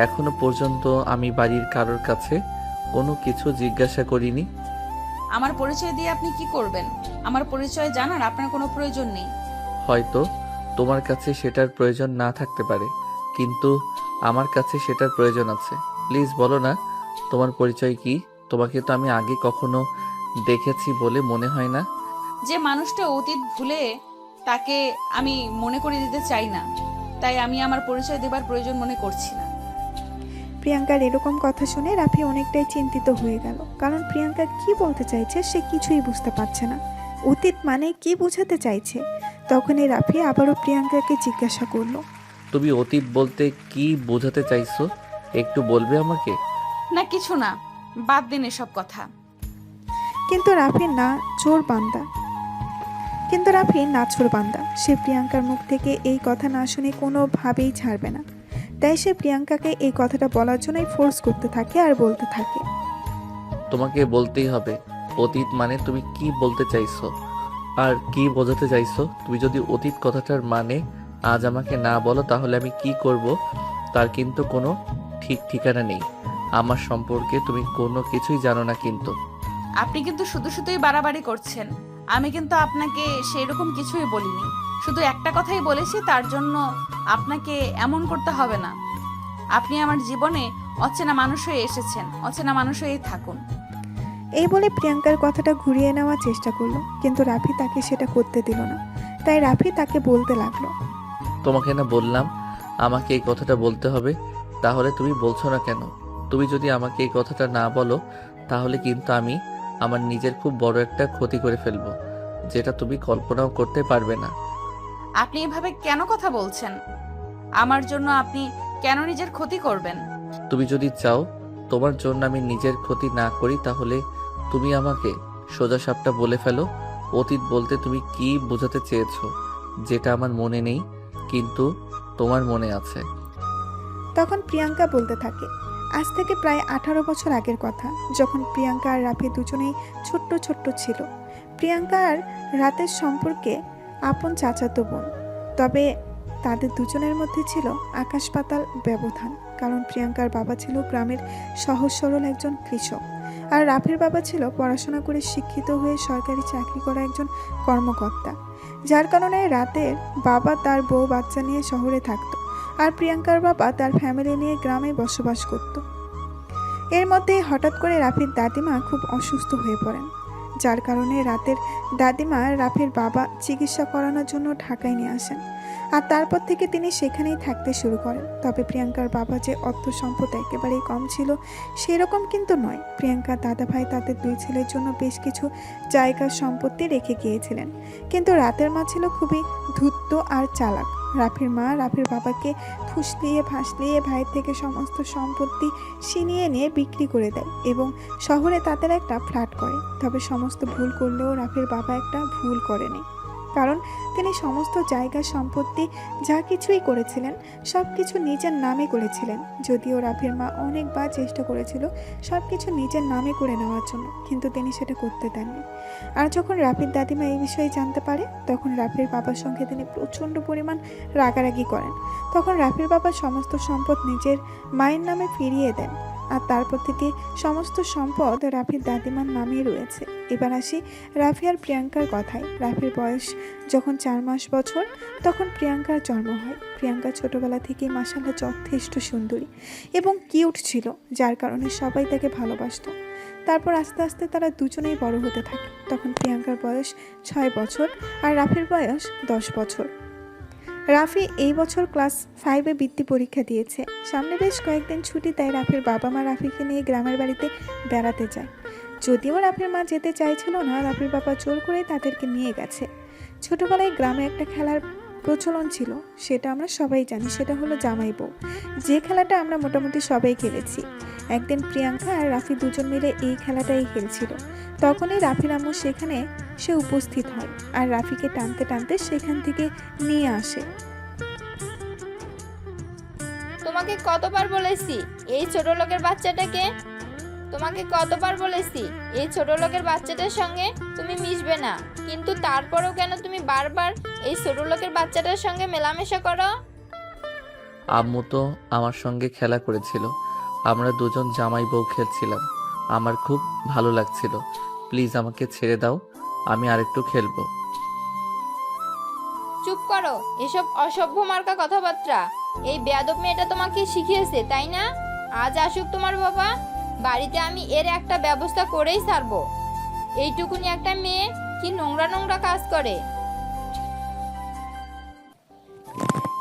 এখনো পর্যন্ত আমি বাড়ির কারোর কাছে কোনো কিছু জিজ্ঞাসা করিনি। আমার পরিচয় দিয়ে আপনি কি করবেন? আমার পরিচয় জানার আপনার কোনো প্রয়োজন নেই। হয়তো তোমার কাছে সেটার প্রয়োজন না থাকতে পারে, কিন্তু আমার কাছে সেটার প্রয়োজন আছে। প্লিজ বলো না, তোমার পরিচয় কি? তোমাকে তো আমি আগে কখনো দেখেছি বলে মনে হয় না। যে মানুষটা অতীত ভুলে তাকে আমি মনে করে দিতে চাই না, তাই আমি আমার পরিচয় দেবার প্রয়োজন মনে করছি না। প্রিয়াঙ্কার এরকম কথা শুনে রাফি অনেকটাই চিন্তিত হয়ে গেল, কারণ প্রিয়াঙ্কা কি বলতে চাইছে সে কিছুই বুঝতে পারছে না। অতীত মানে কি বোঝাতে চাইছে? তখনই রাফি আবারও প্রিয়াঙ্কাকে জিজ্ঞাসা করলো, তুমি অতীত বলতে কি বোঝাতে চাইছো? একটু বলবে আমাকে? না কিছু না, বাদ দিন এসব কথা। কিন্তু রাফি না চোর বান্দা। সে প্রিয়াঙ্কার মুখ থেকে এই কথা না শুনে কোনোভাবেই ছাড়বে না। তাই সে প্রিয়াঙ্কাকে এই কথাটা বলার জন্যই ফোর্স করতে থাকে আর বলতে থাকে, তোমাকে বলতেই হবে, অতীত মানে তুমি কি বলতে চাইছো আর কি বোঝাতে চাইছো? তুমি যদি অতীত কথাটার মানে আজ আমাকে না বলো তাহলে আমি কি করব তার কিন্তু কোনো ঠিক ঠিকানা নেই। আমার সম্পর্কে তুমি কোনো কিছুই জানো না। কিন্তু আপনি কিন্তু শুধু শুধুই বাড়াবাড়ি করছেন। আমি কিন্তু আপনাকে সেরকম কিছুই বলিনি, শুধু একটা কথাই বলেছি, তার জন্য আপনাকে এমন করতে হবে না। আপনি আমার জীবনে অচেনা মানুষ হয়ে এসেছেন, অচেনা মানুষ হয়েই থাকুন। এই বলে প্রিয়াঙ্কার কথাটা ঘুরিয়ে নেওয়ার চেষ্টা করলো, কিন্তু রাফি তাকে সেটা করতে দিল না। তাই রাফি তাকে বলতে লাগলো, তোমাকে না বললাম আমাকে এই কথাটা বলতে হবে, তাহলে তুমি বলছো না কেন? তুমি যদি আমাকে এই কথাটা না বলো তাহলে কিন্তু আমি আমার নিজের খুব বড় একটা ক্ষতি করে ফেলবো, যেটা তুমি কল্পনাও করতে পারবে না। আপনি এভাবে কেন কথা বলছেন? আমার জন্য আপনি কেন নিজের ক্ষতি করবেন? তুমি যদি চাও তোমার জন্য আমি নিজের ক্ষতি না করি তাহলে তুমি আমাকে সোজা সাপটা বলে ফেলো। অতীত বলতে তুমি কি বোঝাতে চেয়েছো, যেটা আমার মনে নেই কিন্তু তোমার মনে আছে। তখন প্রিয়াঙ্কা বলতে থাকে, আজ থেকে প্রায় 18 বছর আগের কথা, যখন প্রিয়াঙ্কা আর রাফি দুজনেই ছোট্ট ছিল। প্রিয়াঙ্কা আর রাতের সম্পর্কে আপন চাচাতো বোন, তবে তাদের দুজনের মধ্যে ছিল আকাশ পাতাল ব্যবধান। কারণ প্রিয়াঙ্কার বাবা ছিল গ্রামের সহজ সরল একজন কৃষক, আর রাফির বাবা ছিল পড়াশোনা করে শিক্ষিত হয়ে সরকারি চাকরি করা একজন কর্মকর্তা। যার কারণে রাতের বাবা তার বউ বাচ্চা নিয়ে শহরে থাকতো, আর প্রিয়াঙ্কার বাবা তার ফ্যামিলি নিয়ে গ্রামে বসবাস করত। এর মধ্যেই হঠাৎ করে রাফির দাদিমা খুব অসুস্থ হয়ে পড়েন, যার কারণে রাতের দাদিমা রাফির বাবা চিকিৎসা করানোর জন্য ঢাকায় নিয়ে আসেন, আর তারপর থেকে তিনি সেখানেই থাকতে শুরু করেন। তবে প্রিয়াঙ্কার বাবা যে অর্থ সম্পদ একেবারেই কম ছিল সেরকম কিন্তু নয়। প্রিয়াঙ্কার দাদা ভাই তাদের দুই ছেলের জন্য বেশ কিছু জায়গার সম্পত্তি রেখে গিয়েছিলেন, কিন্তু রাতের মা ছিল খুবই ধূর্ত আর চালাক। রাফির মা রাফির বাবাকে ফুসলিয়ে ফাসলিয়ে ভাইয়ের থেকে সমস্ত সম্পত্তি ছিনিয়ে নিয়ে বিক্রি করে দেয় এবং শহরে তাদের একটা ফ্ল্যাট করে। তবে সমস্ত ভুল করলেও রাফির বাবা একটা ভুল করেনি, কারণ তিনি সমস্ত জায়গা সম্পত্তি যা কিছুই করেছিলেন সব কিছু নিজের নামে করেছিলেন। যদিও রাফির মা অনেকবার চেষ্টা করেছিল সব কিছু নিজের নামে করে নেওয়ার জন্য, কিন্তু তিনি সেটা করতে দেননি। আর যখন রাফির দাদিমা এই বিষয়ে জানতে পারে তখন রাফির বাবার সঙ্গে তিনি প্রচণ্ড পরিমাণ রাগারাগি করেন। তখন রাফির বাবা সমস্ত সম্পদ নিজের মায়ের নামে ফিরিয়ে দেন, আর তারপর থেকে সমস্ত সম্পদ রাফির দাদিমার নামেই রয়েছে। এবার আসি রাফি আর প্রিয়াঙ্কার কথায়। রাফির বয়স যখন 4 মাস বছর তখন প্রিয়াঙ্কার জন্ম হয়। প্রিয়াঙ্কা ছোটবেলা থেকেই মাশাআল্লাহ যথেষ্ট সুন্দরী এবং কিউট ছিল, যার কারণে সবাই তাকে ভালোবাসতো। তারপর আস্তে আস্তে তারা দুজনেই বড় হতে থাকে। তখন প্রিয়াঙ্কার বয়স 6 বছর আর রাফির বয়স 10 বছর। রাফি এই বছর ক্লাস 5-এ বৃত্তি পরীক্ষা দিয়েছে। সামনে বেশ কয়েকদিন ছুটি, তাই রাফির বাবা মা রাফিকে নিয়ে গ্রামের বাড়িতে বেড়াতে যায়। যদিও রাফির মা যেতে চাইছিল না, রাফির বাবা জোর করে তাদেরকে নিয়ে গেছে। ছোটবেলায় গ্রামে একটা খেলার প্রচলন ছিল, সেটা আমরা সবাই জানি, সেটা হলো জামাই বউ, যে খেলাটা আমরা মোটামুটি সবাই খেলেছি। একদিন প্রিয়াঙ্কা আর রাফি দুজন মিলে এই খেলাটাই খেলছিল। তখনই রাফির আম্মু সেখানে সে উপস্থিত হয় আর রাফিকে টানতে টানতে সেখান থেকে নিয়ে আসে। তোমাকে কতবার বলেছি এই ছোট লোকের বাচ্চাটাকে, তোমাকে কতবার বলেছি এই ছোট লোকের বাচ্চাটার সঙ্গে তুমি মিশবে না, কিন্তু তারপরেও কেন তুমি বারবার এই ছোট লোকের বাচ্চাটার সঙ্গে মেলামেশা করো? আম্মু তো আমার সঙ্গে খেলা করেছিল, আমরা দুজন জামাই বউ খেলছিলাম, আমার খুব ভালো লাগছিল। প্লিজ আমাকে ছেড়ে দাও, আমি আরেকটু খেলবো। চুপ করো, এসব অসভ্য মার্কা কথাবার্তা এই বেয়াদব মেয়েটা তোমাকে শিখিয়েছে তাই না? আজ আসুক তোমার বাবা, বাড়িতে আমি এর একটা ব্যবস্থা করেই ছাড়বো। এইটুকুনি একটা মেয়ে কি নোংরা নোংরা কাজ করে।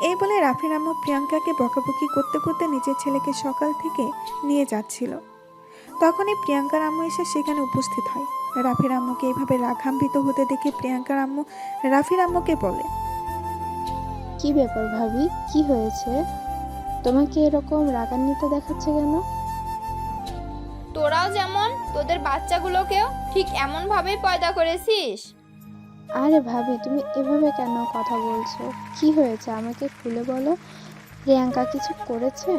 এই বলে রাফির আম্মু প্রিয়াঙ্কাকে বকাবকি করতে করতে নিজের ছেলেকে সকাল থেকে নিয়ে যাচ্ছিল। তখনই প্রিয়াঙ্কার আম্মু এসে সেখানে উপস্থিত হয়। রাফির আম্মুকে এইভাবে রাগান্বিত হতে দেখে প্রিয়াঙ্কার আম্মু রাফির আম্মুকে বলে, কি ব্যাপার ভাবি, কি হয়েছে? তোমাকে এরকম রাগান্বিত দেখাচ্ছে কেন? তোরাও যেমন তোদের বাচ্চাগুলোকেও ঠিক এমন ভাবেই পয়দা করেছিস। আরে ভাবি, তুমি এভাবে কেন কথা বলছো? কি হয়েছে আমাকে খুলে বলো। প্রিয়াঙ্কা কিছু করেছে?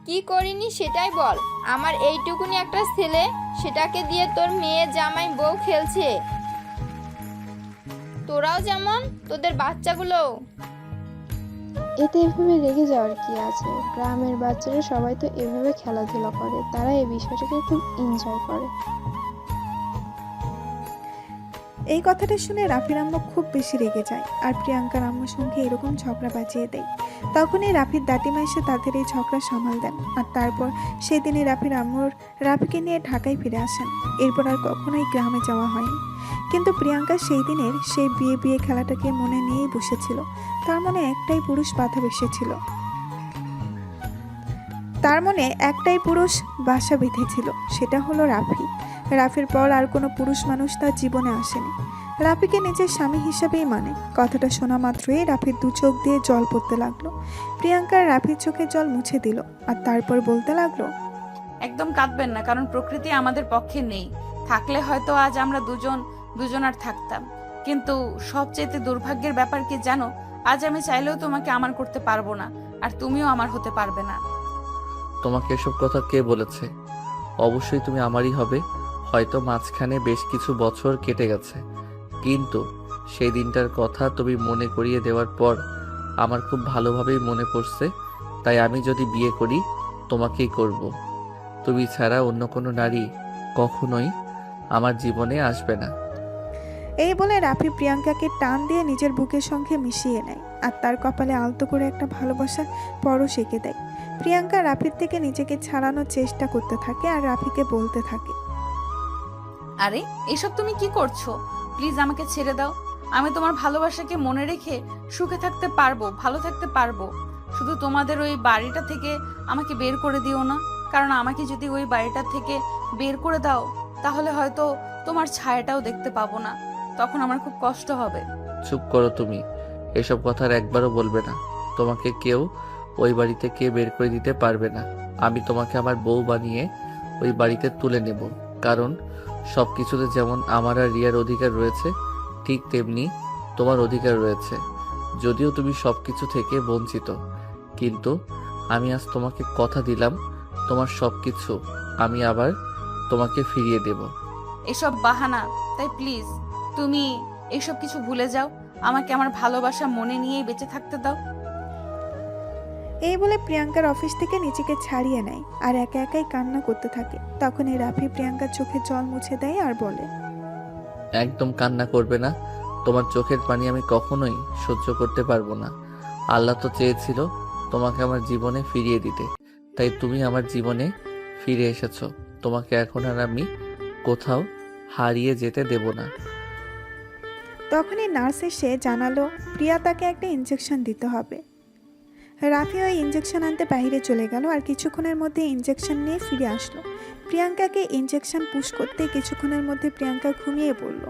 কি করিনি সেটাই বল। আমার এইটুকুনি একটা ছেলে, সেটাকে দিয়ে তোর মেয়ে জামাই বউ খেলছে। তোরাও যেমন তোদের বাচ্চাগুলো। এতে এভাবে রেগে যাওয়ার কি আছে? গ্রামের বাচ্চারা সবাই তো এভাবে খেলাধুলা করে, তারা এই বিষয়টাকে খুব এনজয় করে। এই কথাটা শুনে রাফির আম্মু খুব বেশি রেগে যায় আর প্রিয়াঙ্কার আম্মুর সঙ্গে এরকম ঝগড়া বাজিয়ে দেয়। তখনই রাফির দাদিমা এসে তাদের এই ঝগড়া সামাল দেন, আর তারপর সেদিনে রাফির আম্মুর রাফিকে নিয়ে ঢাকায় ফিরে আসেন। এরপর আর কখনোই গ্রামে যাওয়া হয়নি। কিন্তু প্রিয়াঙ্কা সেই দিনের সেই বিয়ে বিয়ে খেলাটাকে মনে নিয়েই বসেছিল। তার মনে একটাই পুরুষ বাধা বেঁধেছিল, তার মনে একটাই পুরুষ বাসা বেঁধেছিল, সেটা হলো রাফি। রাফির পর আর কোনো পুরুষ মানুষ তার জীবনে আসেনি। রাফিকে নিজের স্বামী হিসাবেই মানে। কথাটা শোনা মাত্রই রাফির 2 চোখ দিয়ে জল পড়তে লাগলো। প্রিয়াঙ্কা রাফির চোখের জল মুছে দিল আর তারপর বলতে লাগলো, একদম কাঁদবেন না, কারণ প্রকৃতি আমাদের পক্ষে নেই। থাকলে হয়তো আজ আমরা দুজনার থাকতাম। কিন্তু সবচেয়ে দুর্ভাগ্যের ব্যাপার কি জানো, আজ আমি চাইলেও তোমাকে আমার করতে পারবো না, আর তুমিও আমার হতে পারবে না। তোমাকে এসব কথা কে বলেছে? অবশ্যই তুমি আমারই হবে, হয়তো মাঝখানে বেশ কিছু বছর কেটে গেছে, কিন্তু সেই দিনটার কথা তুমি মনে করিয়ে দেওয়ার পর আমার খুব ভালোভাবেই মনে পড়ছে। তাই আমি যদি বিয়ে করি তোমাকেই করব। তুমি ছাড়া অন্য কোনো নারী কখনোই আমার জীবনে আসবে না। এই বলে রাফি প্রিয়াঙ্কাকে টান দিয়ে নিজের বুকের সঙ্গে মিশিয়ে নেয় আর তার কপালে আলতো করে একটা ভালোবাসার পরশ এঁকে দেয়। প্রিয়াঙ্কা রাফির থেকে নিজেকে ছাড়ানোর চেষ্টা করতে থাকে আর রাফিকে বলতে থাকে, আরে এসব তুমি কি করছো? প্লিজ আমাকে ছেড়ে দাও। আমি তোমার ভালোবাসাকে মনে রেখে সুখে থাকতে পারবো, ভালো থাকতে পারবো। শুধু তোমাদের ওই বাড়িটা থেকে আমাকে বের করে দিও না, কারণ আমাকে যদি ওই বাড়িটা থেকে বের করে দাও তাহলে হয়তো তোমার ছায়াটাও দেখতে পাবো না, তখন আমার খুব কষ্ট হবে। চুপ করো তুমি, এসব কথা আর একবারও বলবে না। তোমাকে কেউ ওই বাড়ি থেকে বের করে দিতে পারবে না। আমি তোমাকে আমার বউ বানিয়ে ওই বাড়িতে তুলে নেব, কারণ সব কিছুতে যেমন আমার আর রিয়ার অধিকার রয়েছে, ঠিক তেমনি তোমার অধিকার রয়েছে। যদিও তুমি সব কিছু থেকে বঞ্চিত, কিন্তু আমি আজ তোমাকে কথা দিলাম, তোমার সব কিছু আমি আবার তোমাকে ফিরিয়ে দেব। এসব বাহানা, তাই প্লিজ তুমি এসব কিছু ভুলে যাও। আমাকে আমার ভালোবাসা মনে নিয়েই বেঁচে থাকতে দাও। এই বলে প্রিয়াঙ্কার অফিস থেকে নিজেকে ছাড়িয়ে নেয় আর একা একাই কান্না করতে থাকে। তখনই রাফি প্রিয়াঙ্কার চোখে জল মুছে দেয় আর বলে, একদম কান্না করবে না। তোমার চোখের পানি আমি কখনোই সহ্য করতে পারবো না। আল্লাহ তো চেয়েছিল তোমাকে আমার জীবনে ফিরিয়ে দিতে, তাই তুমি আমার জীবনে ফিরে এসেছো। তোমাকে এখন আর আমি কোথাও হারিয়ে যেতে দেব না। তখনই নার্স এসে জানালো প্রিয়া তাকে একটা ইঞ্জেকশন দিতে হবে। রাফি ওই ইঞ্জেকশন আনতে বাইরে চলে গেল আর কিছুক্ষণের মধ্যে ইঞ্জেকশন নিয়ে ফিরে আসলো। প্রিয়াঙ্কাকে ইঞ্জেকশন পুশ করতে কিছুক্ষণের মধ্যে প্রিয়াঙ্কা ঘুমিয়ে পড়ল।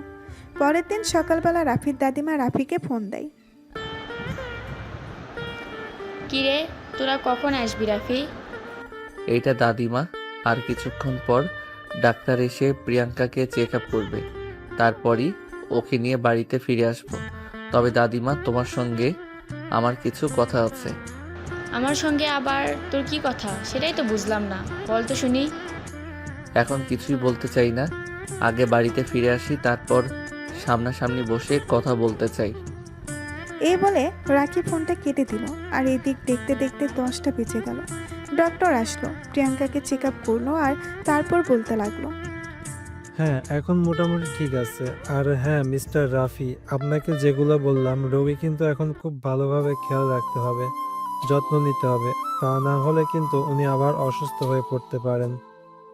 পরের দিন সকালবেলা রাফির দাদিমা রাফিকে ফোন দেয়। কিরে, তোরা কখন আসবি রাফি? এইটা দাদিমা, আর কিছুক্ষণ পর ডাক্তার এসে প্রিয়াঙ্কাকে চেক আপ করবে, তারপরই ওকে নিয়ে বাড়িতে ফিরে আসবো। তবে দাদিমা, তোমার সঙ্গে আমার কিছু কথা আছে। আমার সঙ্গে আবার তোর কি কথা সেটাই তো বুঝলাম না, বল তো শুনি। এখন কিছুই বলতে চাই না, আগে বাড়িতে ফিরে আসি, তারপর সামনাসামনি বসে কথা বলতে চাই। এই বলে রাখি ফোনটা কেটে দিল আর এদিক দেখতে দেখতে 10টা বেজে গেল। ডক্টর আসলো, প্রিয়াঙ্কাকে চেক আপ করলো আর তারপর বলতে লাগলো, হ্যাঁ, এখন মোটামুটি ঠিক আছে। আর হ্যাঁ মিস্টার রাফি, আপনাকে যেগুলো বললাম, রোগী কিন্তু এখন খুব ভালোভাবে খেয়াল রাখতে হবে, যত্ন নিতে হবে। তা না হলে কিন্তু উনি আবার অসুস্থ হয়ে পড়তে পারেন।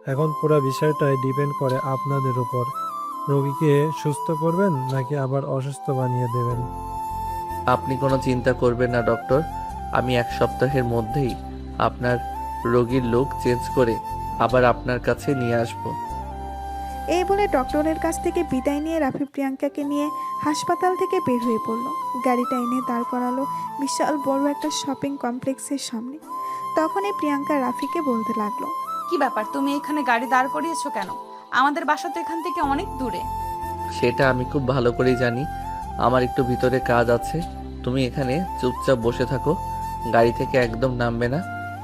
এখন পুরো বিষয়টাই ডিপেন্ড করে আপনাদের উপর। রোগীকে সুস্থ করবেন নাকি আবার অসুস্থ বানিয়ে দেবেন। আপনি কোনো চিন্তা করবেন না ডক্টর, আমি 1 সপ্তাহের মধ্যেই আপনার রোগীর লুক চেঞ্জ করে আবার আপনার কাছে নিয়ে আসব। এই বলে ডক্টরের কাছ থেকে বিদায় নিয়ে রাফি প্রিয়াঙ্কাকে নিয়ে হাসপাতাল থেকে বের হয়ে পড়ল। গাড়িটা এনে দাঁড় করালো বিশাল বড় একটা শপিং কমপ্লেক্সের সামনে। তখনই প্রিয়াঙ্কা রাফিকে বলতে লাগলো, কি ব্যাপার, তুমি এখানে গাড়ি দাঁড় করিয়েছো কেন? আমাদের বাসা তো এখান থেকে অনেক দূরে। সেটা আমি খুব ভালো করেই জানি, আমার একটু ভিতরে কাজ আছে। তুমি এখানে চুপচাপ বসে থাকো, গাড়ি থেকে একদম নামবে না,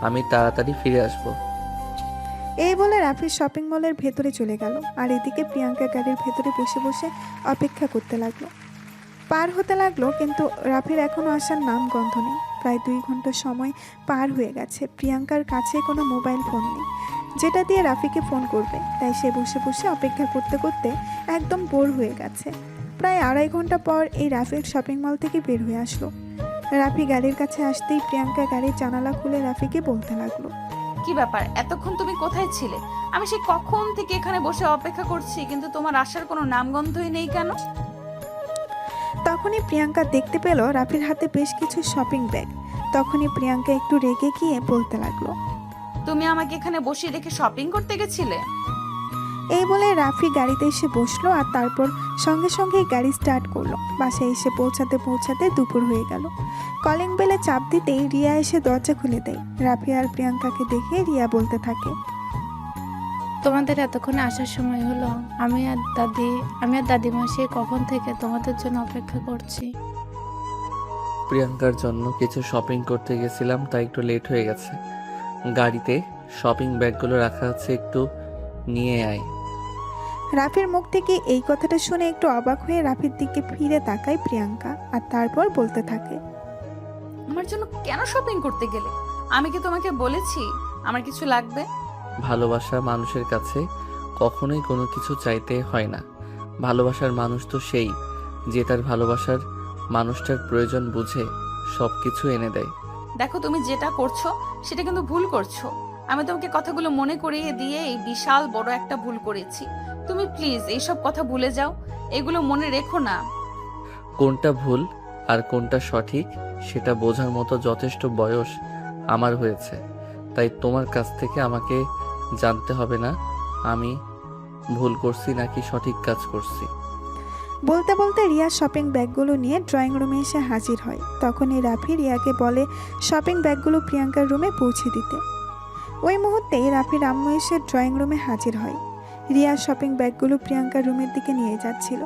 আমি তাড়াতাড়ি ফিরে আসবো। এই বলে রাফি শপিং মলের ভেতরে চলে গেল আর এদিকে প্রিয়াঙ্কা গাড়ির ভেতরে বসে বসে অপেক্ষা করতে লাগলো। পার হতে লাগলো, কিন্তু রাফির এখনো আসার নাম গন্ধ নেই। প্রায় 2 ঘন্টা সময় পার হয়ে গেছে। প্রিয়াঙ্কার কাছে কোনো মোবাইল ফোন নেই যেটা দিয়ে রাফিকে ফোন করবে, তাই সে বসে বসে অপেক্ষা করতে করতে একদম বোর হয়ে গেছে। প্রায় 2.5 ঘন্টা পর এই রাফির শপিং মল থেকে বের হয়ে আসলো। রাফি গাড়ির কাছে আসতেই প্রিয়াঙ্কা গাড়ির জানালা খুলে রাফিকে বলতে লাগলো, কি ব্যাপার, এতক্ষণ তুমি কোথায় ছিলে? আমি সেই কখন থেকে এখানে বসে অপেক্ষা করছি, কিন্তু তোমার আসার কোনো নামগন্ধই নেই কেন? তখনই প্রিয়াঙ্কা দেখতে পেল রাফির হাতে বেশ কিছু শপিং ব্যাগ। তখনই প্রিয়াঙ্কা একটু রেগে গিয়ে বলতে লাগলো, তুমি আমাকে এখানে বসিয়ে রেখে শপিং করতে গেছিলে? এই বলে রাফি গাড়িতে এসে বসলো আর তারপর সঙ্গে সঙ্গেই গাড়ি স্টার্ট করলো। বাসায় এসে পৌঁছাতে পৌঁছাতে দুপুর হয়ে গেল। কলিং বেলে চাপ দিতেই রিয়া এসে দরজা খুলে দেয়। রাফি আর প্রিয়াঙ্কাকে দেখে রিয়া বলতে থাকে, তোমাদের এতক্ষণে আসার সময় হলো। আমি আর দাদিমা সে কখন থেকে তোমাদের জন্য অপেক্ষা করছি। প্রিয়াঙ্কার জন্য কিছু শপিং করতে গেছিলাম, তাই একটু লেট হয়ে গেছে। গাড়িতে শপিং ব্যাগগুলো রাখা আছে, একটু নিয়ে আয়। রাফির মুখ থেকে এই কথাটা শুনে একটু অবাক হয়ে রাফির দিকে ফিরে তাকায় প্রিয়াঙ্কা আর তারপর বলতে থাকে, আমার জন্য কেন শপিং করতে গেলে? আমি কি তোমাকে বলেছি আমার কিছু লাগবে? ভালোবাসা মানুষের কাছে কখনোই কোনো কিছু চাইতে হয় না। ভালোবাসার মানুষ তো সেই যে তার ভালোবাসার মানুষটার প্রয়োজন বুঝে সব কিছু এনে দেয়। দেখো, তুমি যেটা করছো সেটা কিন্তু ভুল করছো। আমি তোমাকে কথাগুলো মনে করিয়ে দিয়ে এই বিশাল বড় একটা ভুল করেছি। তুমি প্লিজ এইসব কথা ভুলে যাও, এগুলো মনে রেখো না। কোনটা ভুল আর কোনটা সঠিক সেটা বোঝার মতো যথেষ্ট বয়স আমার হয়েছে। তাই তোমার কাছ থেকে আমাকে জানতে হবে না আমি ভুল করছি নাকি সঠিক কাজ করছি। বলতে বলতে রিয়া শপিং ব্যাগগুলো নিয়ে ড্রয়িং রুমে এসে হাজির হয়। তখনই রাফি রিয়াকে বলে শপিং ব্যাগগুলো প্রিয়াঙ্কার রুমে পৌঁছে দিতে। ওই মুহূর্তেই রাফির আম্মু এসে ড্রয়িং রুমে হাজির হয়। রিয়া শপিং ব্যাগগুলো প্রিয়াঙ্কার রুমের দিকে নিয়ে যাচ্ছিল।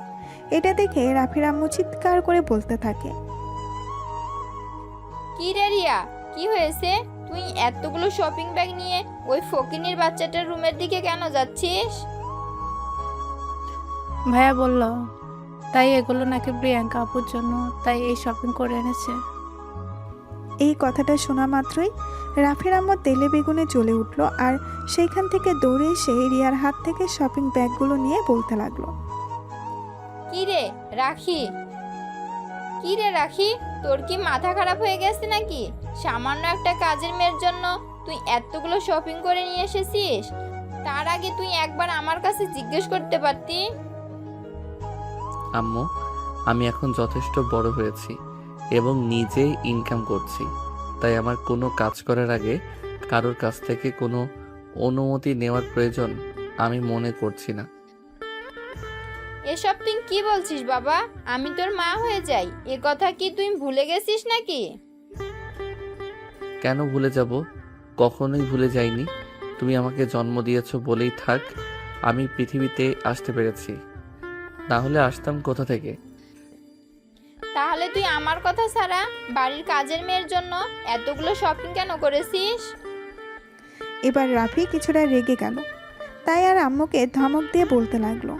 এটা দেখে রাফির আম্মু চিৎকার করে বলতে থাকে, কি রে রিয়া, কি হয়েছে? তুই এতগুলো শপিং ব্যাগ নিয়ে ওই ফকিনীর বাচ্চাটার রুমের দিকে কেন যাচ্ছিস? ভাইয়া বলল তাই এগুলো নাকি প্রিয়াঙ্কা আপুর জন্য, তাই এই শপিং করে এনেছে। এই কথাটা শোনা মাত্রই রাফির আম্মু তেলে বেগুনে জ্বলে উঠল আর সেইখান থেকে দৌড়ে এসে রিয়ার হাত থেকে শপিং ব্যাগগুলো নিয়ে বলতে লাগলো, কি রে রাখি, কি রে রাখি, তোর কি মাথা খারাপ হয়ে গেছে নাকি? সামান্য একটা কাজের মেয়ের জন্য তুই এতগুলো শপিং করে নিয়ে এসেছিস? তার আগে তুই একবার আমার কাছে জিজ্ঞেস করতে পারতি। আম্মু, আমি এখন যথেষ্ট বড় হয়েছি এবং নিজে ইনকাম করছি, তাই আমার কোনো কাজ করার আগে কারোর কাছ থেকে কোনো অনুমতি নেওয়ার প্রয়োজন আমি মনে করছি না। এসব তুই কি বলছিস বাবা? আমি তোর মা হয়ে যাই, এ কথা কি তুই ভুলে গেছিস নাকি? কেন ভুলে যাব? কখনোই ভুলে যাইনি। তুমি আমাকে জন্ম দিয়েছো বলেই থাক আমি পৃথিবীতে আসতে পেরেছি, না হলে আসতাম কোথা থেকে? তাহলে তুই আমার কথা ছাড়া বাড়ির কাজের মেয়ের জন্য এতগুলো শপিং কেন করেছিস? এবার রাফি কিছুটা রেগে গেল, তাই আর আম্মুকে ধমক দিয়ে বলতে লাগলো,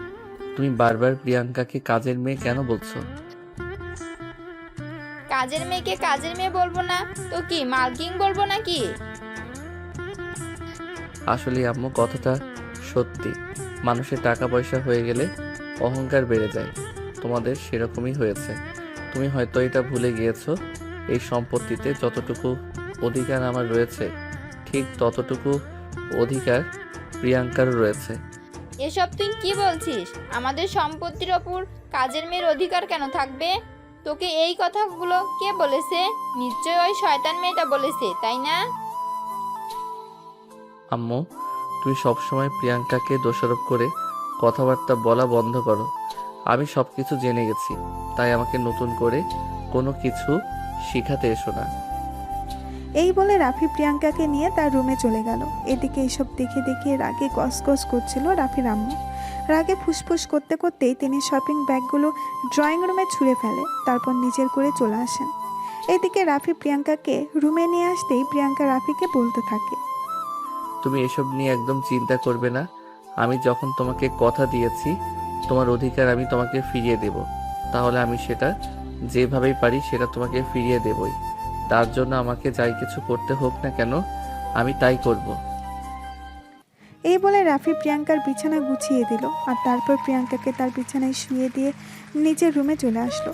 তুমি বারবার প্রিয়াঙ্কাকে কাজের মেয়ে কেন বলছো? কাজের মেয়েকে কাজের মেয়ে বলবো না তো কি মালকিং বলবো নাকি? আসলে আম্মু, কথাটা সত্যি। মানুষের টাকা পয়সা হয়ে গেলে অহংকার বেড়ে যায়। তোমাদের সেরকমই হয়েছে। তুমি হয়তো এটা ভুলে গিয়েছো, এই সম্পত্তিতে যতটুকু অধিকার আমার রয়েছে ঠিক ততটুকু অধিকার প্রিয়াঙ্কারও রয়েছে। এসব তুই কি বলছিস? আমাদের সম্পত্তির ওপর কাজের মেয়ের অধিকার কেন থাকবে? তোকে এই কথাগুলো কে বলেছে? নিশ্চয় ওই শয়তান মেয়েটা বলেছে, তাই না? আম্মু, তুমি সবসময় প্রিয়াঙ্কাকে দোষারোপ করে কথাবার্তা বলা বন্ধ করো। আমি সব কিছু জেনে গেছি, তাই আমাকে নতুন করে কোনো কিছু শিখাতে এসো না। এই বলে রাফি প্রিয়াঙ্কাকে নিয়ে তার রুমে চলে গেল। এদিকে এসব দেখে দেখে রাগে গসগস করছিল রাফির আম্মু। রাগে ফুসফুস করতে করতেই তিনি শপিং ব্যাগগুলো ড্রয়িং রুমে ছুঁড়ে ফেলে, তারপর নিজের করে চলে আসেন। এদিকে রাফি প্রিয়াঙ্কাকে রুমে নিয়ে আসতেই প্রিয়াঙ্কা রাফিকে বলতে থাকে, তুমি এসব নিয়ে একদম চিন্তা করবে না। আমি যখন তোমাকে কথা দিয়েছি তোমার অধিকার আমি তোমাকে ফিরিয়ে দেব, তাহলে আমি সেটা যেভাবেই পারি সেটা তোমাকে ফিরিয়ে দেবই। তার জন্য আমাকে যাই কিছু করতে হোক না কেন আমি তাই করব। এই বলে রাফি প্রিয়াঙ্কার বিছানা গুছিয়ে দিল আর তারপর প্রিয়াঙ্কাকে তার বিছানায় শুয়ে দিয়ে নিজের রুমে চলে আসলো।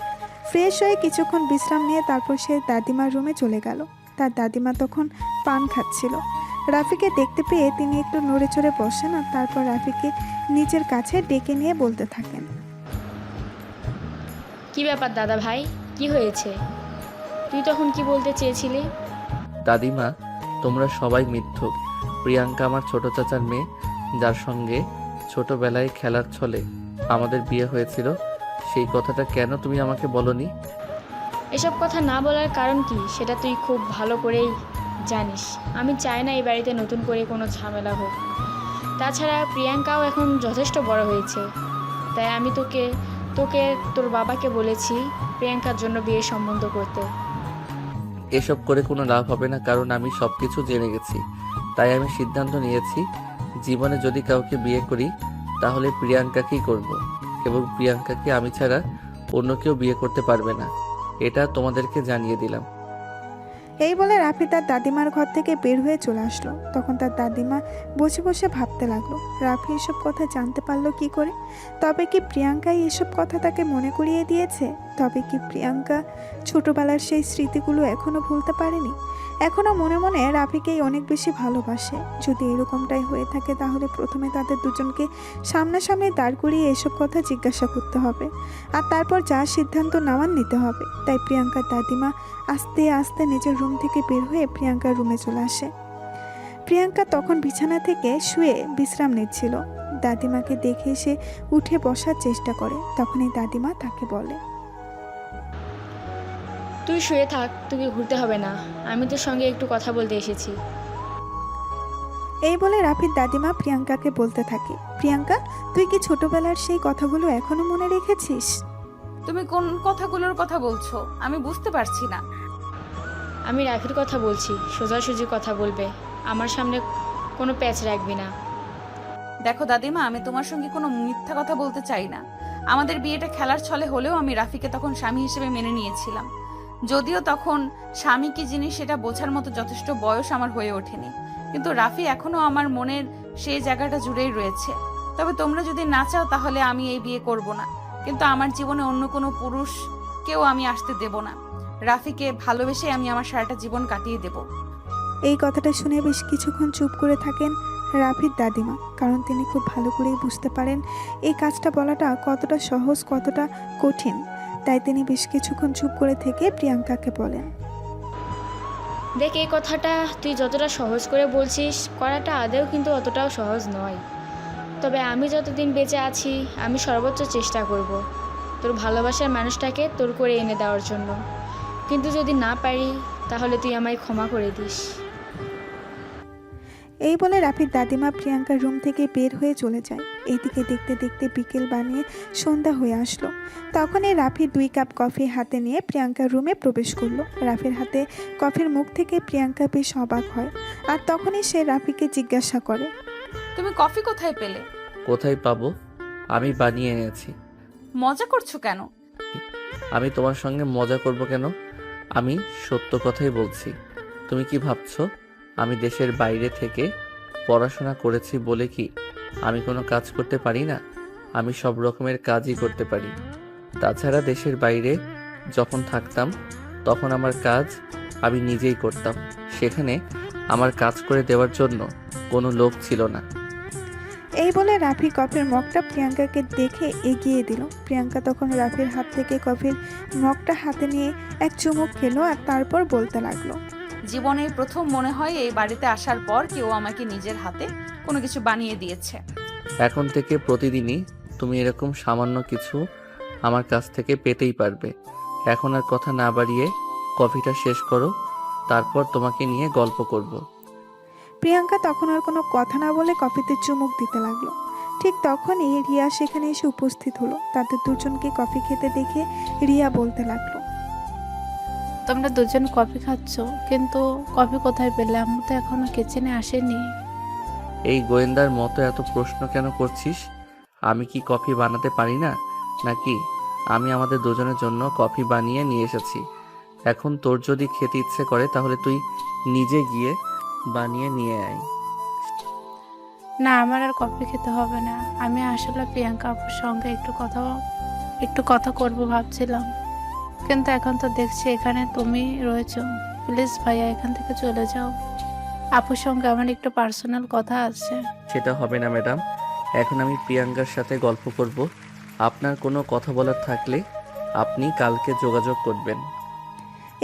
ফ্রেশ হয়ে কিছুক্ষণ বিশ্রাম নিয়ে তারপর সে দাদিমার রুমে চলে গেল। তার দাদিমা তখন পান খাচ্ছিল। রাফিকে দেখতে পেয়ে তিনি একটু নড়ে চড়ে বসেন আর তারপর রাফিকে নিজের কাছে ডেকে নিয়ে বলতে থাকেন, কি ব্যাপার দাদা ভাই, কি হয়েছে? তুই তখন কি বলতে চেয়েছিলি? দাদিমা, তোমরা সবাই মিথ্যুক। প্রিয়াঙ্কা আমার ছোট চাচার মেয়ে, যার সঙ্গে ছোটবেলায় খেলার ছলে আমাদের বিয়ে হয়েছিল। সেই কথাটা কেন তুমি আমাকে বলনি? এসব কথা না বলার কারণ কি সেটা তুই খুব ভালো করেই জানিস। আমি চাই না এই বাড়িতে নতুন করে কোনো ঝামেলা হোক। তাছাড়া প্রিয়াঙ্কাও এখন যথেষ্ট বড় হয়েছে, তাই আমি তোকে তোর বাবাকে বলেছি প্রিয়াঙ্কার জন্য বিয়ে সম্বন্ধ করতে। এসব করে কোনো লাভ হবে না, কারণ আমি সব কিছু জেনে গেছি। তাই আমি সিদ্ধান্ত নিয়েছি জীবনে যদি কাউকে বিয়ে করি তাহলে প্রিয়াঙ্কাকেই করব, এবং প্রিয়াঙ্কাকে আমি ছাড়া অন্য কেউ বিয়ে করতে পারবে না, এটা তোমাদেরকে জানিয়ে দিলাম। এই বলে রাফি তার দাদিমার ঘর থেকে বের হয়ে চলে আসলো। তখন তার দাদিমা বসে বসে ভাবতে লাগলো, রাফি এসব কথা জানতে পারলো কি করে? তবে কি প্রিয়াঙ্কাই এসব কথা তাকে মনে করিয়ে দিয়েছে? তবে কি প্রিয়াঙ্কা ছোটবেলার সেই স্মৃতিগুলো এখনো ভুলতে পারেনি? এখনো মনে মনে রাফিকেই অনেক বেশি ভালোবাসে। যদি এরকমটাই হয়ে থাকে তাহলে প্রথমে তাদের দুজনকে সামনাসামনি দাঁড় করিয়ে এসব কথা জিজ্ঞাসা করতে হবে, আর তারপর যা সিদ্ধান্ত নেওয়ার নিতে হবে। তাই প্রিয়াঙ্কার দাদিমা আস্তে আস্তে নিজের রুম থেকে বের হয়ে প্রিয়াঙ্কার রুমে চলে আসে। প্রিয়াঙ্কা তখন বিছানা থেকে শুয়ে বিশ্রাম নিচ্ছিল। দাদিমাকে দেখে সে উঠে বসার চেষ্টা করে। তখনই দাদিমা তাকে বলে, তুই শুয়ে থাক, তোকে ঘুরতে হবে না, আমি তোর সঙ্গে একটু কথা বলতে এসেছি। এই বলে রাফির দাদিমা প্রিয়াঙ্কাকে বলতে থাকে, প্রিয়াঙ্কা, তুই কি ছোটবেলার সেই কথাগুলো এখনো মনে রেখেছিস? তুমি কোন কথাগুলোর কথা বলছো আমি বুঝতে পারছি না। আমি রাফির কথা বলছি, সোজাসুজি কথা বলবে, আমার সামনে কোনো প্যাচ রাখবি না। দেখো দাদিমা, আমি তোমার সঙ্গে কোনো মিথ্যা কথা বলতে চাই না। আমাদের বিয়েটা খেলার ছলে হলেও আমি রাফিকে তখন স্বামী হিসেবে মেনে নিয়েছিলাম। যদিও তখন স্বামী কি জিনিস সেটা বোঝার মতো যথেষ্ট বয়স আমার হয়ে ওঠেনি, কিন্তু রাফি এখনো আমার মনের সেই জায়গাটা জুড়েই রয়েছে। তবে তোমরা যদি না চাও তাহলে আমি এই বিয়ে করব না, কিন্তু আমার জীবনে অন্য কোনো পুরুষ কেউ আমি আসতে দেব না। রাফিকে ভালোবেসে আমি আমার সারাটা জীবন কাটিয়ে দেব। এই কথাটা শুনে বেশ কিছুক্ষণ চুপ করে থাকেন রাফির দাদিমা, কারণ তিনি খুব ভালো করেই বুঝতে পারেন এই কাজটা বলাটা কতটা সহজ, কতটা কঠিন। তাই তিনি বেশ কিছুক্ষণ চুপ করে থেকে প্রিয়াঙ্কাকে বলেন, দেখ, এই কথাটা তুই যতটা সহজ করে বলছিস, করাটা আদেও কিন্তু অতটাও সহজ নয়। তবে আমি যতদিন বেঁচে আছি আমি সর্বোচ্চ চেষ্টা করব তোর ভালোবাসার মানুষটাকে তোর করে এনে দেওয়ার জন্য। কিন্তু যদি না পারি তাহলে তুই আমায় ক্ষমা করে দিস। এই বলে রাফির দাদিমা প্রিয়াঙ্কার রুম থেকে বের হয়ে চলে যায়। এইদিকে দেখতে দেখতে বিকেল বানিয়ে সন্ধ্যা হয়ে আসলো। তখনই রাফি 2 কাপ কফি হাতে নিয়ে প্রিয়াঙ্কার রুমে প্রবেশ করলো। রাফির হাতে কফির মুখ থেকে প্রিয়াঙ্কা বেশ অবাক হয়, আর তখনই সে রাফিকে জিজ্ঞাসা করে, তুমি কফি কোথায় পেলে? কোথায় পাবো? আমি বানিয়ে এনেছি। মজা করছো কেন? আমি তোমার সঙ্গে মজা করব কেন? আমি সত্য কথাই বলছি। তুমি কি ভাবছো আমি দেশের বাইরে থেকে পড়াশোনা করেছি বলে কি আমি কোনো কাজ করতে পারি না? আমি সব রকমের কাজই করতে পারি। তাছাড়া দেশের বাইরে যখন থাকতাম তখন আমার কাজ আমি নিজেই করতাম। সেখানে আমার কাজ করে দেওয়ার জন্য কোনো লোক ছিল না। এই বলে রাফি কফির মগটা প্রিয়াঙ্কাকে দেখে এগিয়ে দিল। প্রিয়াঙ্কা তখন রাফির হাত থেকে কফির মগটা হাতে নিয়ে এক চুমুক খেলো, আর তারপর বলতে লাগলো, জীবনের প্রথম মনে হয় এই বাড়িতে আসার পর কেউ আমাকে নিজের হাতে কোনো কিছু বানিয়ে দিয়েছে। এখন থেকে প্রতিদিনই তুমি এরকম সামান্য কিছু আমার কাছ থেকে পেতেই পারবে। এখন আর কথা না বাড়িয়ে কফিটা শেষ করো, তারপর তোমাকে নিয়ে গল্প করব। প্রিয়াঙ্কা তখন আর কোনো কথা না বলে কফিতে চুমুক দিতে লাগলো। ঠিক তখনই রিয়া সেখানে এসে উপস্থিত হলো। তাদের দুজনকে কফি খেতে দেখে রিয়া বলতে লাগলো, তোমরা দুজন কফি খাচ্ছ, কিন্তু কফি কোথায় পেলে? আম্মু তো এখনো কিচেনে আসেনি। এই গোয়েন্দার মতো এত প্রশ্ন কেন করছিস? আমি কি কফি বানাতে পারি না নাকি? আমি আমাদের দুজনের জন্য কফি বানিয়ে নিয়ে এসেছি। এখন তোর যদি খেতে ইচ্ছে করে তাহলে তুই নিজে গিয়ে বানিয়ে নিয়ে আয়। না, আমার আর কফি খেতে হবে না। আমি আসলে প্রিয়াঙ্কা আপুর সঙ্গে একটু কথা করব ভাবছিলাম, কিন্তু এখন তো দেখছি এখানে তুমি রয়েছো। প্লিজ ভাইয়া, এখান থেকে চলে যাও। আপুর সঙ্গে আমার একটু পার্সোনাল কথা আছে। সেটা হবে না ম্যাডাম, এখন আমি প্রিয়াঙ্কার সাথে গল্প করব। আপনার কোনো কথা বলার থাকলে আপনি কালকে যোগাযোগ করবেন।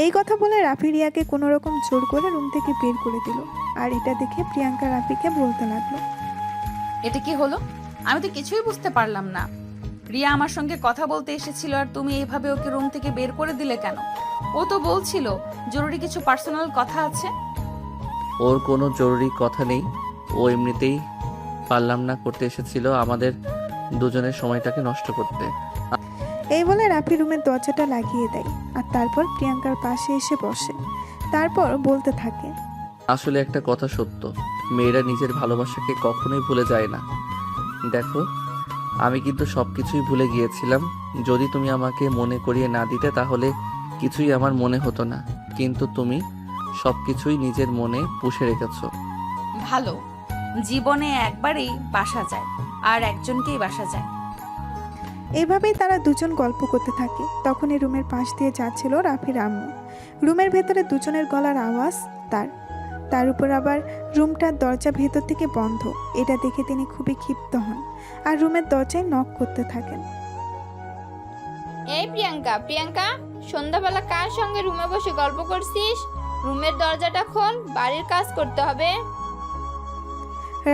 এই কথা বলে রাফি রিয়াকে কোনো রকম জোর করে রুম থেকে বের করে দিল। আর এটা দেখে প্রিয়াঙ্কা রাফিকে বলতে লাগলো, এটা কি হলো? আমি তো কিছুই বুঝতে পারলাম না। রিয়া আমার সঙ্গে কথা বলতে এসেছিল আর তুমি এইভাবে ওকে রুম থেকে বের করে দিলে কেন? ও তো বলছিল জরুরি কিছু পার্সোনাল কথা আছে। ওর কোনো জরুরি কথা নেই, ও এমনিতেই পারলাম না করতে এসেছিল আমাদের দুজনের সময়টাকে নষ্ট করতে। এই বলে রাফি রুমের দরজাটা লাগিয়ে দেয়, আর তারপর প্রিয়াঙ্কার পাশে এসে বসে। তারপর বলতে থাকে, আসলে একটা কথা সত্য, মেয়েরা নিজের ভালোবাসাকে কখনোই ভুলে যায় না। দেখো, আমি কিন্তু সব কিছুই ভুলে গিয়েছিলাম। যদি তুমি আমাকে মনে করিয়ে না দিতে তাহলে কিছুই আমার মনে হতো না, কিন্তু তুমি সব কিছুই নিজের মনে পুষে রেখেছো। ভালো, জীবনে একবারই বাসা যায়, আর একজনকেই বাসা যায়। এভাবেই তারা দুজন গল্প করতে থাকে। তখনই রুমের পাশ দিয়ে যাচ্ছিল রাফির আম্মু। রুমের ভেতরে দুজনের গলার আওয়াজ। তার উপর আবার রুমটার দরজা ভেতর থেকে বন্ধ। এটা দেখে তিনি খুবই ক্ষিপ্ত হন আর রুমের দরজায় নক করতে থাকেন। এই প্রিয়াঙ্কা, প্রিয়াঙ্কা, সন্ধ্যাবেলা কার সঙ্গে রুমে বসে গল্প করছিস? রুমের দরজাটা খোল, বাড়ির কাজ করতে হবে।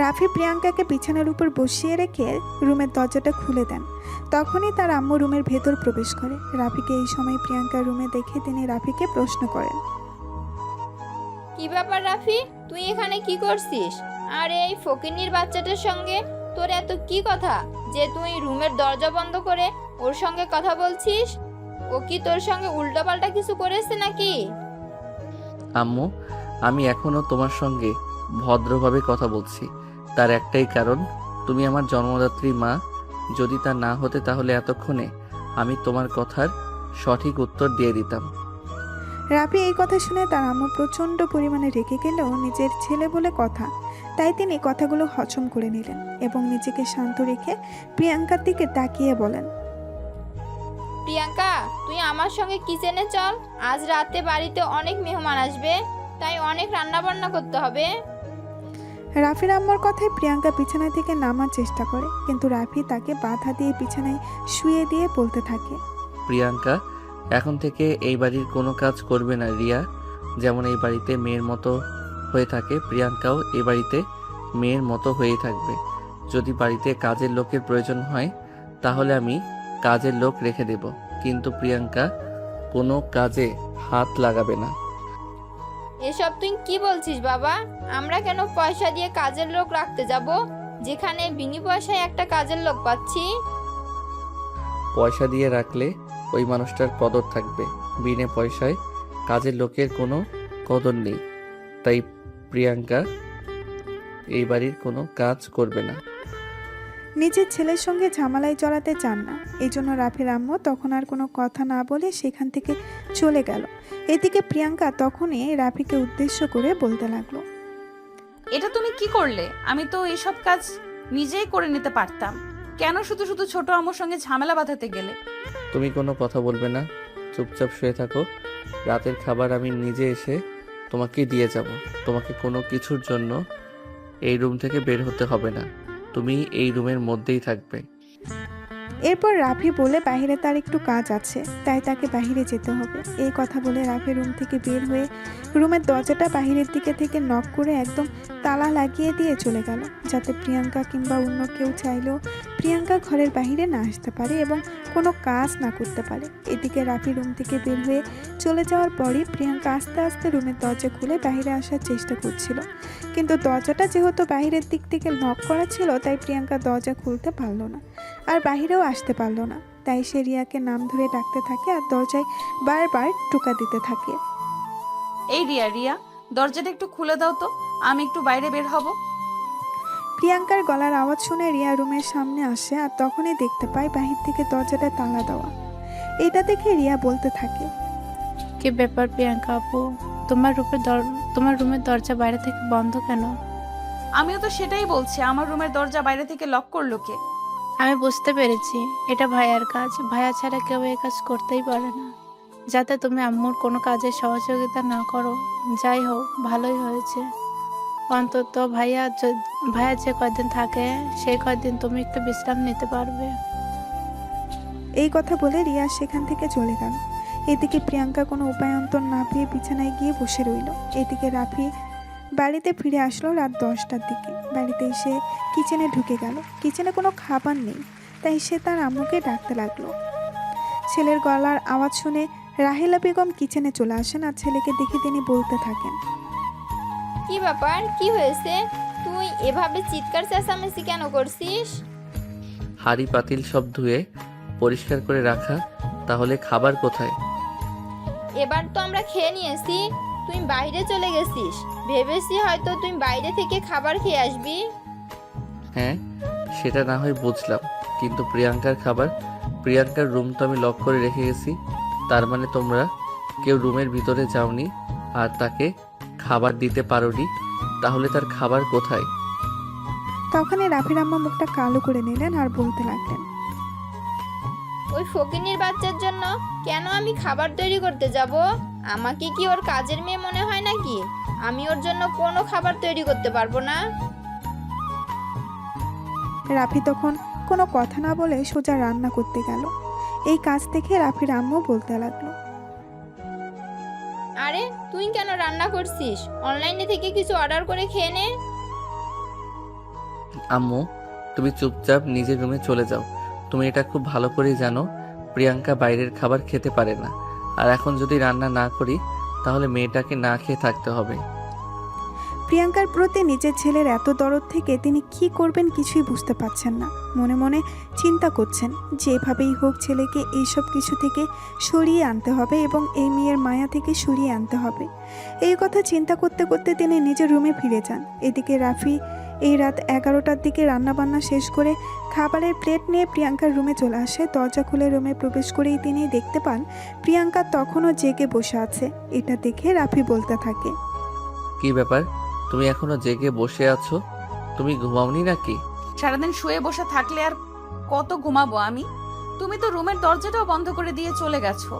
রাফি প্রিয়াঙ্কাকে বিছানার উপর বসিয়ে রেখে রুমের দরজাটা খুলে দেন। তখনই তার আম্মু রুমের ভেতর প্রবেশ করে। রাফিকে এই সময় প্রিয়াঙ্কার রুমে দেখে তিনি রাফিকে প্রশ্ন করেন, কি ব্যাপার রাফি, তুই এখানে কি করছিস? আর এই ফকিন্নির বাচ্চাটার সঙ্গে তোর এত কি কথা যে তুই রুমের দরজা বন্ধ করে ওর সঙ্গে কথা বলছিস? ও কি তোর সঙ্গে উল্টোপাল্টা কিছু করেছে নাকি? আম্মু, আমি এখনো তোমার সঙ্গে ভদ্রভাবে কথা বলছি। তার একটাই কারণ, তুমি আমার জন্মদাত্রী মা। যদি তা না হতে তাহলে এতক্ষণে আমি তোমার কথার সঠিক উত্তর দিয়ে দিতাম। রাফি এই কথা শুনে তার আম্মু প্রচণ্ড পরিমাণে রেগে গেলেও নিজের ছেলে বলে কথা, তাই তিনি কথাগুলো হজম করে নিলেন এবং নিজেকে শান্ত রেখে প্রিয়াঙ্কার দিকে তাকিয়ে বলেন, প্রিয়াঙ্কা, তুই আমার সঙ্গে কিচেনে চল। আজ রাতে বাড়িতে অনেক মেহমান আসবে, তাই অনেক রান্না বান্না করতে হবে। রাফির আম্মুর কথায় প্রিয়াঙ্কা বিছানা থেকে নামার চেষ্টা করে, কিন্তু রাফি তাকে বাধা দিয়ে বিছানায় শুয়ে দিয়ে বলতে থাকে, প্রিয়াঙ্কা, এখন থেকে এই বাড়ির কোনো কাজ করবে না রিয়া। যেমন এই বাড়িতে মেয়ের মতো হয়ে থাকে, প্রিয়াঙ্কাও এই বাড়িতে মেয়ের মতো হয়েই থাকবে। যদি বাড়িতে কাজের লোকের প্রয়োজন হয় তাহলে আমি কাজের লোক রেখে দেব, কিন্তু প্রিয়াঙ্কা কোনো কাজে হাত লাগাবে না। এসব তুই কি বলছিস বাবা? আমরা কেন পয়সা দিয়ে কাজের লোক রাখতে যাব, যেখানে বিনি পয়সায় একটা কাজের লোক পাচ্ছি? পয়সা দিয়ে রাখলে ওই মানুষটার কদর থাকবে, বিনা পয়সায় কাজের লোকের কোনো কদর নেই। তাই প্রিয়াঙ্কা এই বাড়ির কোনো কাজ করবে না। নিজের ছেলের সঙ্গে ঝামেলায় জড়াতে চান না, এই জন্য রাফির আম্মু তখন আর কোনো কথা না বলে সেখান থেকে চলে গেল। এদিকে প্রিয়াঙ্কা তখনই রাফিকে উদ্দেশ্য করে বলতে লাগলো, এটা তুমি কি করলে? আমি তো এইসব কাজ নিজেই করে নিতে পারতাম। কেন শুধু শুধু ছোট আম্মুর সঙ্গে ঝামেলা বাঁধাতে গেলে? তুমি কোনো কথা বলবে না, চুপচাপ শুয়ে থাকো। রাতের খাবার আমি নিজে এসে তোমাকে দিয়ে যাব। তোমাকে কোনো কিছুর জন্য এই রুম থেকে বের হতে হবে না, তুমি এই রুমের মধ্যেই থাকবে। এরপর রাফি বলে বাহিরে তার একটু কাজ আছে, তাই তাকে বাহিরে যেতে হবে। এই কথা বলে রাফি রুম থেকে বের হয়ে রুমের দরজাটা বাহিরের দিকে থেকে নক করে একদম তালা লাগিয়ে দিয়ে চলে গেল, যাতে প্রিয়াঙ্কা কিংবা অন্য কেউ চাইলেও প্রিয়াঙ্কা ঘরের বাহিরে না আসতে পারে এবং কোনো কাজ না করতে পারে। এদিকে রাফি রুম থেকে বের হয়ে চলে যাওয়ার পরই প্রিয়াঙ্কা আস্তে আস্তে রুমের দরজা খুলে বাহিরে আসার চেষ্টা করছিল, কিন্তু দরজাটা যেহেতু বাহিরের দিক থেকে নক করা ছিল তাই প্রিয়াঙ্কা দরজা খুলতে পারলো না আর বাহিরেও আসতে পারলো না। তাই সে রিয়াকে নাম ধরে ডাকতে থাকে আর দরজায় বারবার টোকা দিতে থাকে। এই রিয়া, রিয়া, দরজাটা একটু খুলে দাও তো, আমি একটু বাইরে বের হব। প্রিয়াঙ্কার গলার আওয়াজ শুনে রিয়া রুমের সামনে আসে আর তখনই দেখতে পায় বাহির থেকে দরজাটা তালা দেওয়া। এটা দেখে রিয়া বলতে থাকে, কি ব্যাপার প্রিয়াঙ্কা আপু, তোমার রুমের দরজা বাইরে থেকে বন্ধ কেন? আমিও তো সেটাই বলছি, আমার রুমের দরজা বাইরে থেকে লক করলো কে? আমি বুঝতে পেরেছি, এটা ভাইয়ার কাজ। ভাইয়া ছাড়া কেউ এই কাজ করতেই পারে না, যাতে তুমি আম্মুর কোনো কাজে সহযোগিতা না করো। যাই হোক, ভালোই হয়েছে। অন্তত ভাইয়া যে কয়দিন থাকে সেই কয়দিন তুমি একটু বিশ্রাম নিতে পারবে। এই কথা বলে রিয়া সেখান থেকে চলে গেল। এদিকে প্রিয়াঙ্কা কোনো উপায়ন্তর না পেয়ে বিছানায় গিয়ে বসে রইল। এদিকে রাফি বাড়িতে ফিরে আসলো রাত 10টার দিকে। বাড়িতে এসে কিচেনে ঢুকে গেল। কিচেনে কোনো খাবার নেই, তাই সে তার আম্মুকে ডাকতে লাগলো। ছেলের গলার আওয়াজ শুনে রাহেলা বেগম কিচেনে চলে আসেন আর ছেলেকে দেখে তিনি বলতে থাকেন, কি ব্যাপার, কি হয়েছে? তুই এভাবে চিৎকার চেঁচামেচি কেন করছিস? হাঁড়ি পাতিল সব ধুয়ে পরিষ্কার করে রাখা, তাহলে খাবার কোথায়? এবার তো আমরা খেয়ে নিয়েছি, তুই বাইরে চলে গেছিস। ভেবেছি হয়তো তুই বাইরে থেকে খাবার খেয়ে আসবি। হ্যাঁ, সেটা না হয় বুঝলাম, কিন্তু প্রিয়াঙ্কার খাবার, প্রিয়াঙ্কার রুম তো আমি লক করে রেখে গেছি। তার মানে তোমরা কেউ রুমের ভিতরে যাওনি আর তাকে খাবার দিতে পারোনি। তাহলে তার খাবার কোথায়? তখনই রাফির আম্মা মুখটা কালো করে নিলেন আর বলতে লাগলেন, ওই ফকিনীর বাচ্চার জন্য কেন আমি খাবার তৈরি করতে যাব? আমাকে কি ওর কাজের মেয়ে মনে হয় নাকি? আমি ওর জন্য কোনো খাবার তৈরি করতে পারবো না। রাফি তখন কোনো কথা না বলে সোজা রান্না করতে গেল। এই কাজ দেখে রাফির আম্মু বলতে লাগলো, আরে তুই কেন রান্না করছিস? অনলাইনে থেকে কিছু অর্ডার করে খেয়ে নে। আম্মু, তুমি চুপচাপ নিজের রুমে চলে যাও। তুমি এটা খুব ভালো করেই জানো প্রিয়াঙ্কা বাইরের খাবার খেতে পারে না। আর এখন যদি রান্না না করি তাহলে মেয়েটাকে না খেয়ে থাকতে হবে। প্রিয়াঙ্কার প্রতি নিজের ছেলের এত দরদ থেকে তিনি কি করবেন কিছুই বুঝতে পারছেন না। মনে মনে চিন্তা করছেন যে এভাবেই হোক ছেলেকে এইসব কিছু থেকে সরিয়ে আনতে হবে এবং এই মেয়ের মায়া থেকে সরিয়ে আনতে হবে। এই কথা চিন্তা করতে করতে তিনি নিজের রুমে ফিরে যান। এদিকে রাফি এই রাত 11টার দিকে রান্নাবান্না শেষ করে খাবারের প্লেট নিয়ে প্রিয়াঙ্কার রুমে চলে আসে। দরজা খুলে রুমে প্রবেশ করেই তিনি দেখতে পান প্রিয়াঙ্কা তখনও জেগে বসে আছে। এটা দেখে রাফি বলতে থাকে, কি ব্যাপার, তুমি এখনো জেগে বসে আছো? তুমি ঘুমাওনি নাকি? সারাদিন শুয়ে বসে থাকলে আর কত ঘুমাবো আমি? তুমি তো রুমের দরজাটাও বন্ধ করে দিয়ে চলে গেছো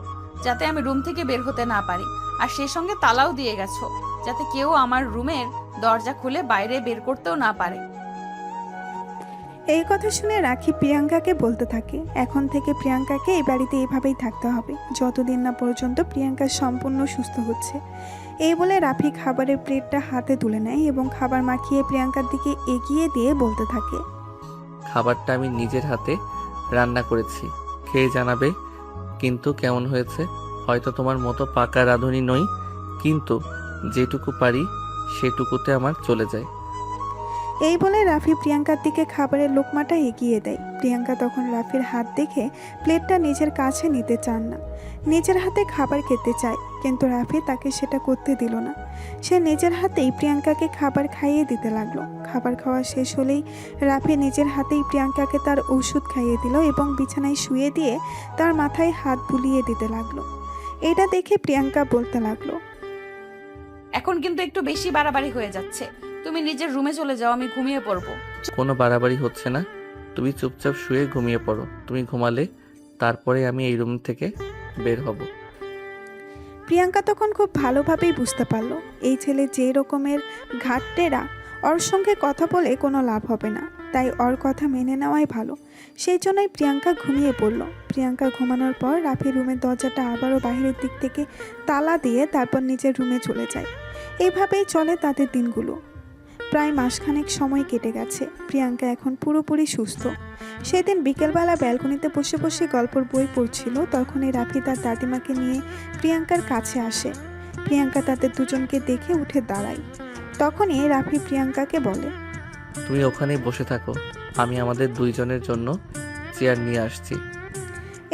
যাতে আমি রুম থেকে বের হতে না পারি, আর সেই সঙ্গে তালাও দিয়ে গেছো যাতে কেউ আমার রুমের দরজা খুলে বাইরে বের করতেও না পারে। এই কথা শুনে রাখি প্রিয়াঙ্কাকে বলতে থাকে, এখন থেকে প্রিয়াঙ্কাকে এই বাড়িতে এইভাবেই থাকতে হবে যতদিন না পর্যন্ত প্রিয়াঙ্কা সম্পূর্ণ সুস্থ হচ্ছে। এই বলে রাফি খাবারের প্লেটটা হাতে তুলে নেয় এবং খাবার মাখিয়ে প্রিয়াঙ্কার দিকে এগিয়ে দিয়ে বলতে থাকে, খাবারটা আমি নিজের হাতে রান্না করেছি, খেয়ে জানাবে কিন্তু কেমন হয়েছে। হয়তো তোমার মতো পাকা রাঁধুনি নই, কিন্তু যেটুকু পারি সেটুকুতে আমার চলে যায়। এই বলে রাফি প্রিয়াঙ্কার দিকে খাবারের লোকমাটা এগিয়ে দেয়। প্রিয়াঙ্কা তখন রাফির হাত দেখে প্লেটটা নিজের কাছে নিতে চান না, নিজের হাতে খাবার খেতে চায়, কিন্তু রাফি তাকে সেটা করতে দিল না। সে নিজের হাতেই প্রিয়াঙ্কাকে খাবার খাইয়ে দিতে লাগলো। খাবার খাওয়া শেষ হলেই রাফি নিজের হাতেই প্রিয়াঙ্কাকে তার ওষুধ খাইয়ে দিল এবং বিছানায় শুয়ে দিয়ে তার মাথায় হাত বুলিয়ে দিতে লাগলো। এটা দেখে প্রিয়াঙ্কা বলতে লাগলো, এখন কিন্তু একটু বেশি বাড়াবাড়ি হয়ে যাচ্ছে। তুমি নিজের রুমে চলে যাও, আমি ঘুমিয়ে পড়বো। কোনো বাড়াবাড়ি হচ্ছে না, তুমি চুপচাপ শুয়ে ঘুমিয়ে পড়ো। তুমি ঘুমালে তারপরে আমি এই রুম থেকে বের হব। প্রিয়াঙ্কা তখন খুব ভালোভাবেই বুঝতে পারলো এই ছেলে যে রকমের ঘাটটেরা, ওর সঙ্গে কথা বলে কোনো লাভ হবে না, তাই ওর কথা মেনে নেওয়াই ভালো। সেই জন্যই প্রিয়াঙ্কা ঘুমিয়ে পড়ল। প্রিয়াঙ্কা ঘুমানোর পর রাফি রুমের দরজাটা আবারও বাইরের দিক থেকে তালা দিয়ে তারপর নিজের রুমে চলে যায়। এইভাবেই চলে তাদের দিনগুলো। প্রায় মাসখানেক সময় কেটে গেছে। প্রিয়াঙ্কা এখন পুরোপুরি সুস্থ। সেদিন বিকেলবেলা ব্যালকনিতে বসে বসে গল্পের বই পড়ছিল, তখনই রাফি তার দাদিমাকে নিয়ে প্রিয়াঙ্কার কাছে আসে। প্রিয়াঙ্কা তাদের দুজনকে দেখে উঠে দাঁড়ায়। তখনই রাফি প্রিয়াঙ্কাকে বলে, তুমি ওখানেই বসে থাকো, আমি আমাদের দুইজনের জন্য চেয়ার নিয়ে আসছি।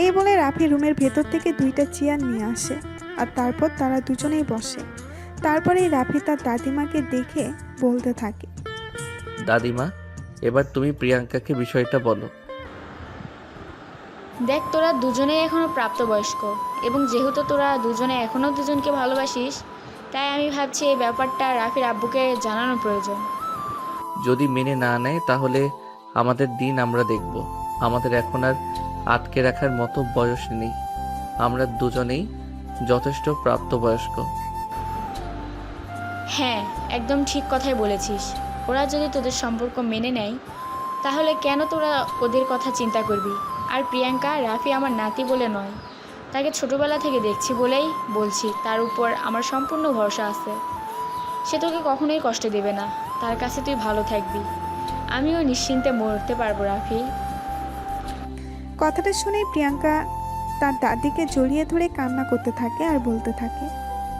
এই বলে রাফি রুমের ভেতর থেকে 2টা চেয়ার নিয়ে আসে আর তারপর তারা দুজনেই বসে। তারপরেই রাফি তার দাদিমাকে দেখে বলতে থাকে, দাদিমা, এবার তুমি প্রিয়াঙ্কাকে বিষয়টা বলো। দেখ, তোরা দুজনেই এখনও প্রাপ্তবয়স্ক এবং যেহেতু তোরা দুজনে এখনও দুজনকে ভালোবাসিস, তাই আমি ভাবছি এই ব্যাপারটা রাফির আব্বুকে জানানো প্রয়োজন। যদি মেনে না নেয় তাহলে আমাদের দিন আমরা দেখব। আমাদের এখন আর আটকে রাখার মতো বয়স নেই, আমরা দুজনেই যথেষ্ট প্রাপ্তবয়স্ক। হ্যাঁ, একদম ঠিক কথাই বলেছিস। ওরা যদি তোদের সম্পর্ক মেনে নেয় তাহলে কেন তোরা ওদের কথা চিন্তা করবি? আর প্রিয়াঙ্কা, রাফি আমার নাতি বলে নয়, তাকে ছোটবেলা থেকে দেখছি বলেই বলছি। তার উপর আমার সম্পূর্ণ ভরসা আছে, সে তোকে কখনোই কষ্ট দেবে না। তার কাছে তুই ভালো থাকবি, আমিও নিশ্চিন্তে মরতে পারবো রাফি। কথাটা শুনে প্রিয়াঙ্কা তার দাদিকে জড়িয়ে ধরে কান্না করতে থাকে আর বলতে থাকে,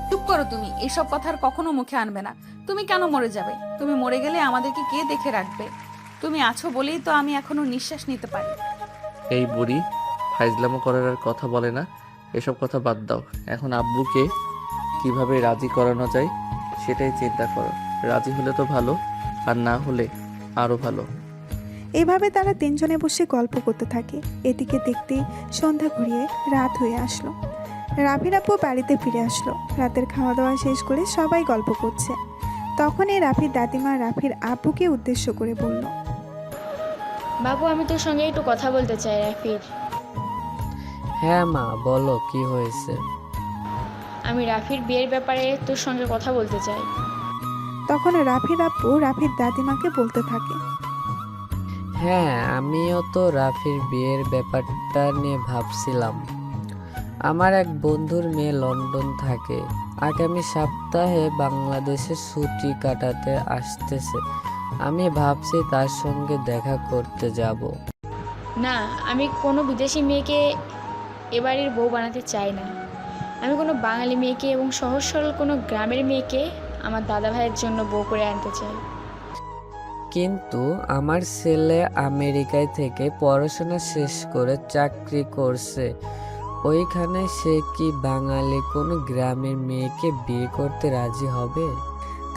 চুপ করো তুমি, এসব কথা আর কখনো মুখে আনবে না। তুমি কেন মরে যাবে? তুমি মরে গেলে আমাদেরকে কে দেখে রাখবে? তুমি আছো বলেই তো আমি এখনো নিঃশ্বাস নিতে পারি। এই বুড়ি ফাইজলামো করার আর কথা বলে না, এসব কথা বাদ দাও। এখন আব্বুকে কিভাবে রাজি করানো যায় সেটাই চিন্তা করো। রাজি হলে তো ভালো, আর না হলে আরও ভালো। এভাবে তারা তিনজনে বসে গল্প করতে থাকে। এদিকে দেখতেই সন্ধ্যা ঘুরিয়ে রাত হয়ে আসলো। রাফির আপু বাড়িতে ফিরে আসলো। রাতের খাওয়া দাওয়া শেষ করে সবাই গল্প করছে। তখনই রাফির দাদিমা রাফির আব্বুকে উদ্দেশ্য করে বলল, বাবু, আমি তোর সঙ্গে একটু কথা বলতে চাই রাফির। হ্যাঁ মা, বলো কি হয়েছে? আমি রাফির বিয়ের ব্যাপারে তোর সঙ্গে কথা বলতে চাই। তখন রাফির আব্বু রাফির দাদিমাকে বলতে থাকে, হ্যাঁ, আমিও তো রাফির বিয়ের ব্যাপারটা নিয়ে ভাবছিলাম। আমার এক বন্ধুর মেয়ে লন্ডন থাকে, আগামী সপ্তাহে বাংলাদেশে ছুটি কাটাতে আসতেছে। আমি ভাবছি তার সঙ্গে দেখা করতে যাব। না, আমি কোনো বিদেশি মেয়েকে এবাড়ির বউ বানাতে চাই না। আমি কোনো বাঙালি মেয়েকে এবং সহজ সরল কোনো গ্রামের মেয়েকে আমার দাদা ভাইয়ের জন্য বউ করে আনতে চাই। কিন্তু আমার ছেলে আমেরিকায় থেকে পড়াশোনা শেষ করে চাকরি করছে। ওইখানে সে কি বাঙালি কোনো গ্রামের মেয়েকে বিয়ে করতে রাজি হবে?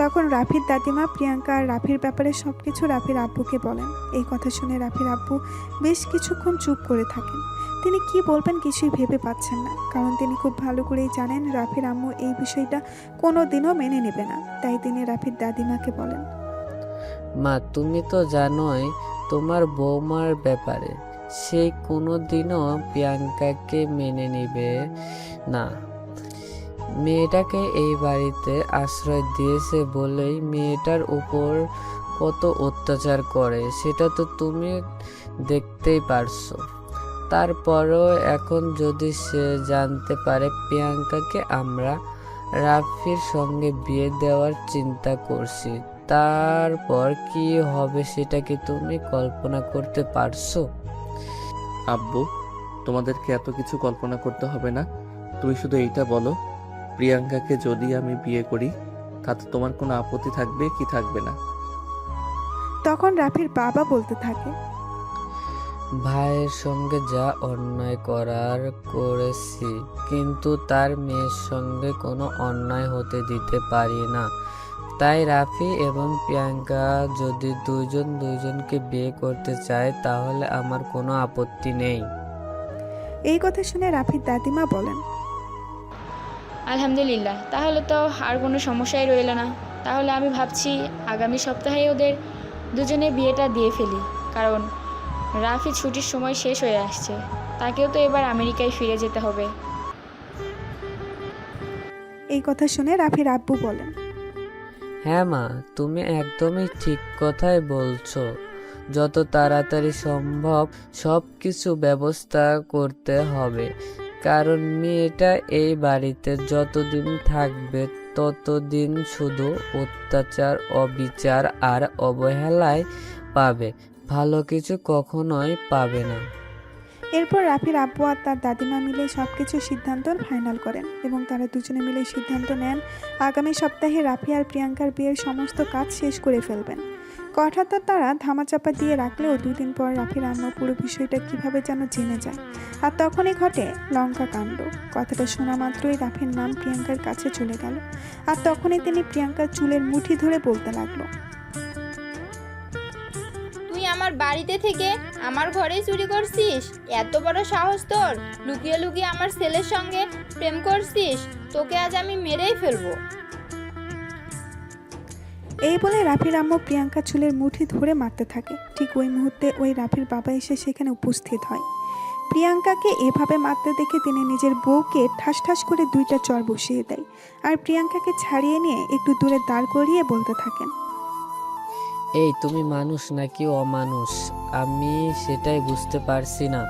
তখন রাফির দাদিমা প্রিয়াঙ্কা আর রাফির ব্যাপারে সবকিছু রাফির আব্বুকে বলেন। এই কথা শুনে রাফির আব্বু বেশ কিছুক্ষণ চুপ করে থাকেন। তিনি কি বলবেন কিছুই ভেবে পাচ্ছেন না, কারণ তিনি খুব ভালো করেই জানেন রাফির আম্মু এই বিষয়টা কোনো দিনও মেনে নেবে না। তাই তিনি রাফির দাদিমাকে বলেন, মা, তুমি তো জানোই তোমার বৌমার ব্যাপারে। সে কোনো দিনও প্রিয়াঙ্কাকে মেনে নিবে না। মেয়েটাকে এই বাড়িতে আশ্রয় দিয়েছে বলেই মেয়েটার উপর কত অত্যাচার করে সেটা তো তুমি দেখতেই পারছো। তারপরও এখন যদি সে জানতে পারে প্রিয়াঙ্কাকে আমরা রাফির সঙ্গে বিয়ে দেওয়ার চিন্তা করছি, তারপর কি হবে সেটা কি তুমি কল্পনা করতে পারছো? আব্বু, তোমাদেরকে এত কিছু কল্পনা করতে হবে না। তুমি শুধু এইটা বলো, প্রিয়াঙ্কাকে যদি আমি বিয়ে করি তাতে তোমার কোনো আপত্তি থাকবে কি থাকবে না? তখন রাফির বাবা বলতে থাকে, ভাইয়ের সঙ্গে যা অন্যায় করার করেছি, কিন্তু তার মেয়ের সঙ্গে কোনো অন্যায় হতে দিতে পারি না। তাই রাফি এবং প্রিয়াঙ্কা যদি দুজন দুজনকে বিয়ে করতে চায় তাহলে আমার কোনো আপত্তি নেই। এই কথা শুনে রাফির দাদিমা বলেন, আলহামদুলিল্লাহ, তাহলে তো আর কোনো সমস্যাই রইল না। তাহলে আমি ভাবছি আগামী সপ্তাহে ওদের দুজনে বিয়েটা দিয়ে ফেলি, কারণ রাফি ছুটির সময় শেষ হয়ে আসছে। তাকেও তো এবার আমেরিকায় ফিরে যেতে হবে। এই কথা শুনে রাফির আব্বু বলেন, হ্যাঁ মা, তুমি একদমই ঠিক কথাই বলছো। যত তাড়াতাড়ি সম্ভব সব কিছু ব্যবস্থা করতে হবে, কারণ মেয়েটা এই বাড়িতে যতদিন থাকবে ততদিন শুধু অত্যাচার, অবিচার আর অবহেলায় পাবে, ভালো কিছু কখনোই পাবে না। এরপর রাফির আব্বু আর তার দাদিমা মিলে সবকিছু সিদ্ধান্ত ফাইনাল করেন এবং তারা দুজনে মিলে সিদ্ধান্ত নেন আগামী সপ্তাহে রাফি আর প্রিয়াঙ্কার বিয়ের সমস্ত কাজ শেষ করে ফেলবেন। কথাটা তারা ধামাচাপা দিয়ে রাখলেও দুদিন পর রাফির আম্মা পুরো বিষয়টা কিভাবে যেন জেনে যায়, আর তখনই ঘটে লঙ্কা কাণ্ড। কথাটা শোনা মাত্রই রাফির নাম প্রিয়াঙ্কার কাছে চলে গেল, আর তখনই তিনি প্রিয়াঙ্কার চুলের মুঠি ধরে বলতে লাগলো, তুই আমার বাড়িতে থেকে আমার ঘরেই চুরি করছিস? এত বড় সাহস তোর? লুকিয়ে লুকিয়ে আমার ছেলের সঙ্গে প্রেম করছিস? তোকে আজ আমি মেরেই ফেলবো। এই বলে রাফির আম্মু প্রিয়াঙ্কা চুলের মুঠি ধরে মারতে থাকে। ঠিক ওই মুহূর্তে ওই রাফির বাবা এসে সেখানে উপস্থিত হয়। প্রিয়াঙ্কাকে এভাবে মারতে দেখে তিনি নিজের বউকে ঠাস ঠাস করে 2টা চড় বসিয়ে দেয়, আর প্রিয়াঙ্কাকে ছাড়িয়ে নিয়ে একটু দূরে দাঁড় করিয়ে বলতে থাকেন, এই তুমি মানুষ নাকি অমানুষ আমি সেটাই বুঝতে পারছি না,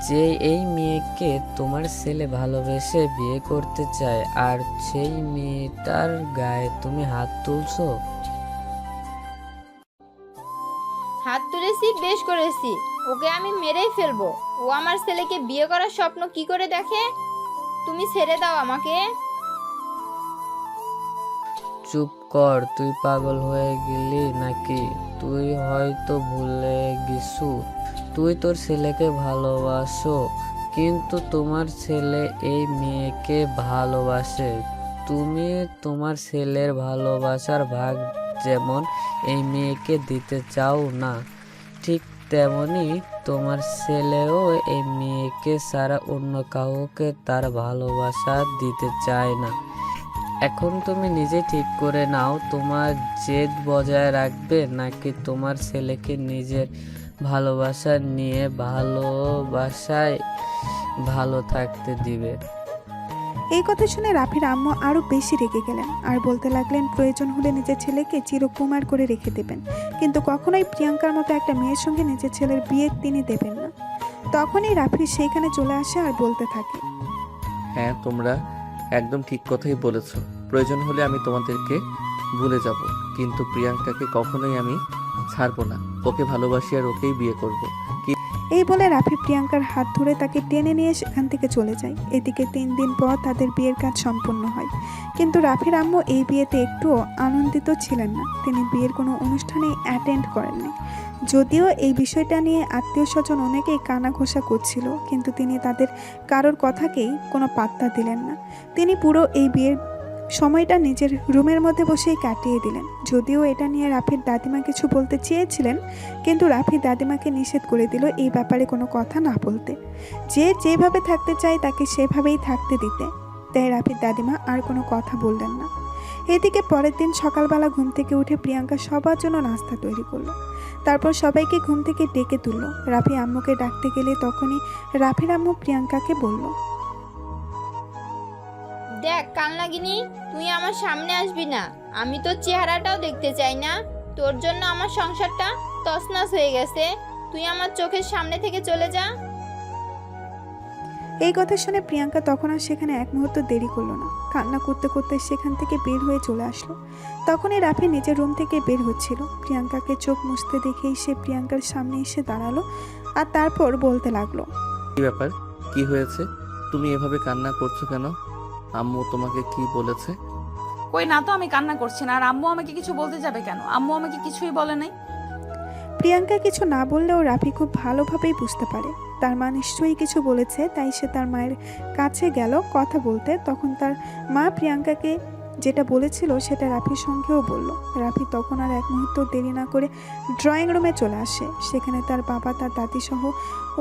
যে এই মেয়েকে তোমার ছেলে ভালোবেসে বিয়ে করতে চায় আর সেই মেয়েটার গায়ে তুমি হাত তুলছো। হাত তুলেছি, বেশ করেছি। ওকে আমি মেরেই ফেলবো। ও আমার ছেলেকে বিয়ে করার স্বপ্ন কি করে দেখে? তুমি ছেড়ে দাও আমাকে। চুপ কর, তুই পাগল হয়ে গেলি নাকি? তুই হয়তো ভুলে গেছু তুই তোর ছেলেকে ভালোবাসো, কিন্তু তোমার ছেলে এই মেয়েকে ভালোবাসে। তুমি তোমার ছেলের ভালোবাসার ভাগ যেমন এই মেয়েকে দিতে চাও না, ঠিক তেমনি তোমার ছেলেও এই মেয়েকে ছাড়া অন্য কাউকে তার ভালোবাসা দিতে চায় না। এখন তুমি নিজে ঠিক করে নাও, তোমার জেদ বজায় রাখবে নাকি তোমার ছেলেকে নিজের ভালোবাসা নিয়ে ভালোবাসায় ভালো থাকতে দিবে। এই কথা শুনে রাফির আম্মু আরো বেশি রেগে গেলেন আর বলতে লাগলেন প্রয়োজন হলে নিজের ছেলেকে চিরকুমার করে রেখে দেবেন, কিন্তু কখনোই প্রিয়াঙ্কার মতো একটা মেয়ের সঙ্গে নিজের ছেলের বিয়ে তিনি দেবেন না। তখনই রাফি সেইখানে চলে আসে আর বলতে থাকে, হ্যাঁ, তোমরা একদম ঠিক কথাই বলেছ। প্রয়োজন হলে আমি তোমাদেরকে ভুলে যাব, কিন্তু প্রিয়াঙ্কাকে কখনোই আমি ছাড়বো না। ওকে ভালোবাসি আর ওকেই বিয়ে করব। এই বলে রাফি প্রিয়াঙ্কার হাত ধরে তাকে টেনে নিয়ে সেখান থেকে চলে যায়। এদিকে 3 দিন পর তাদের বিয়ের কাজ সম্পূর্ণ হয়, কিন্তু রাফির আম্মু এই বিয়েতে একটুও আনন্দিত ছিলেন না। তিনি বিয়ের কোনো অনুষ্ঠানেই অ্যাটেন্ড করেননি। যদিও এই বিষয়টা নিয়ে আত্মীয় স্বজন অনেকেই কানাঘোষা করছিল, কিন্তু তিনি তাদের কারোর কথাকেই কোনো পাত্তা দিলেন না। তিনি পুরো এই বিয়ের সময়টা নিজের রুমের মধ্যে বসেই কাটিয়ে দিলেন। যদিও এটা নিয়ে রাফির দাদিমা কিছু বলতে চেয়েছিলেন, কিন্তু রাফি দাদিমাকে নিষেধ করে দিল এই ব্যাপারে কোনো কথা না বলতে। যে যেভাবে থাকতে চায় তাকে সেভাবেই থাকতে দিতে। তাই রাফির দাদিমা আর কোনো কথা বললেন না। এদিকে পরের দিন সকালবেলা ঘুম থেকে উঠে প্রিয়াঙ্কা সবার জন্য নাস্তা তৈরি করলো। তারপর সবাইকে ঘুম থেকে ডেকে তুললো। রাফি আম্মুকে ডাকতে গেলে তখনই রাফির আম্মু প্রিয়াঙ্কাকে বলল, দেখ কালনাগিনী, তুই আমার সামনে আসবি না। আমি তোর চেহারাটাও দেখতে চাই না। তোর জন্য আমার সংসারটা তছনছ হয়ে গেছে। তুই আমার চোখের সামনে থেকে চলে যা। এই কথা শুনে প্রিয়াঙ্কা তখন আর সেখানে এক মুহূর্ত দেরি করলো না। কান্না করতে করতে সেখান থেকে বের হয়ে চলে আসলো। তখনই রাফি নিজের রুম থেকে বের হচ্ছিল। প্রিয়াঙ্কাকে চোখ মুছতে দেখেই সে প্রিয়াঙ্কার সামনে এসে দাঁড়ালো আর তারপর বলতে লাগলো, কি ব্যাপার? কি হয়েছে? তুমি এভাবে কান্না করছো কেন? আম্মু তোমাকে কি বলেছে? কই না তো, আমি কান্না করছি না। আর আম্মু আমাকে কিছু বলতে যাবে কেন? আম্মু আমাকে কিছুই বলে নাই। প্রিয়াঙ্কা কিছু না বললেও রাফি খুব ভালোভাবেই বুঝতে পারে তার মা নিশ্চয়ই কিছু বলেছে। তাই সে তার মায়ের কাছে গেল কথা বলতে। তখন তার মা প্রিয়াঙ্কাকে যেটা বলেছিল সেটা রাফির সঙ্গেও বলল। রাফি তখন আর এক মুহূর্ত দেরি না করে ড্রয়িং রুমে চলে আসে। সেখানে তার বাবা, তার দাদি সহ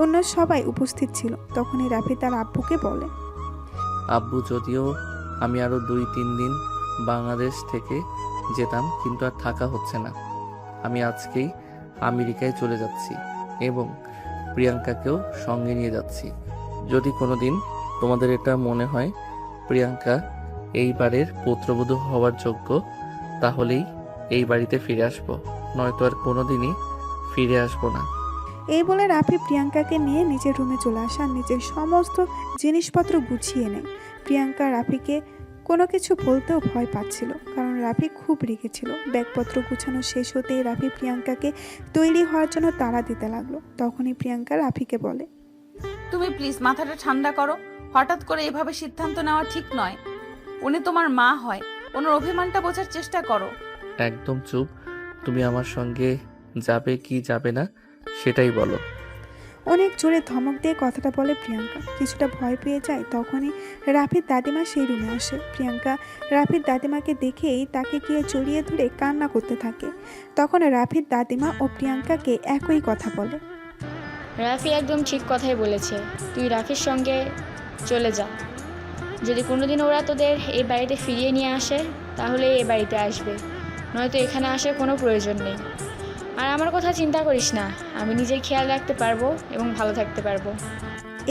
অন্য সবাই উপস্থিত ছিল। তখনই রাফি তার আব্বুকে বলে, আব্বু, যদিও আমি আরো 2-3 দিন বাংলাদেশ থেকে যেতাম, কিন্তু আর থাকা হচ্ছে না। আমি আজকেই আমেরিকায় চলে যাচ্ছি এবং প্রিয়াঙ্কাকেও সঙ্গে নিয়ে যাচ্ছি। যদি কোনোদিন তোমাদের এটা মনে হয় প্রিয়াঙ্কা এইবারের পুত্রবধূ হওয়ার যোগ্য, তাহলেই এই বাড়িতে ফিরে আসবো, নয়তো আর কোনোদিনই ফিরে আসবো না। এই বলে রাফি প্রিয়াঙ্কাকে নিয়ে নিজের রুমে চলে আসে আর নিজের সমস্ত জিনিসপত্র গুছিয়ে নেয়। প্রিয়াঙ্কা রাফিকে কোনো কিছু বলতেও ভয় পাচ্ছিল, কারণ রাফি খুব রেগেছিল। ব্যাগপত্র গুছানো শেষ হতেই রাফি প্রিয়াঙ্কাকে তৈরি হওয়ার জন্য তাড়া দিতে লাগলো। তখনই প্রিয়াঙ্কা রাফিকে বলে, তুমি প্লিজ মাথাটা ঠান্ডা করো। হঠাৎ করে এভাবে সিদ্ধান্ত নেওয়া ঠিক নয়। উনি তোমার মা হয়, ওনার অভিমানটা বোঝার চেষ্টা করো। একদম চুপ। তুমি আমার সঙ্গে যাবে কি যাবে না সেটাই বলো। অনেক জোরে ধমক দিয়ে কথাটা বলে প্রিয়াঙ্কা। কিছুটা ভয় পেয়ে যায়। তখনই রাফির দাদিমা সেই রুমে আসে। প্রিয়াঙ্কা রাফির দাদিমাকে দেখেই তাকে গিয়ে জড়িয়ে ধরে কান্না করতে থাকে। তখন রাফির দাদিমা ও প্রিয়াঙ্কাকে একই কথা বলে, রাফি একদম ঠিক কথাই বলেছে। তুই রাফির সঙ্গে চলে যা। যদি কোনোদিন ওরা তোদের এই বাড়িতে ফিরিয়ে নিয়ে আসে তাহলে এই বাড়িতে আসবে, নয়তো এখানে আসার কোনো প্রয়োজন নেই। আর আমার কথা চিন্তা করিস না, আমি নিজের খেয়াল রাখতে পারবো এবং ভালো থাকতে পারবো।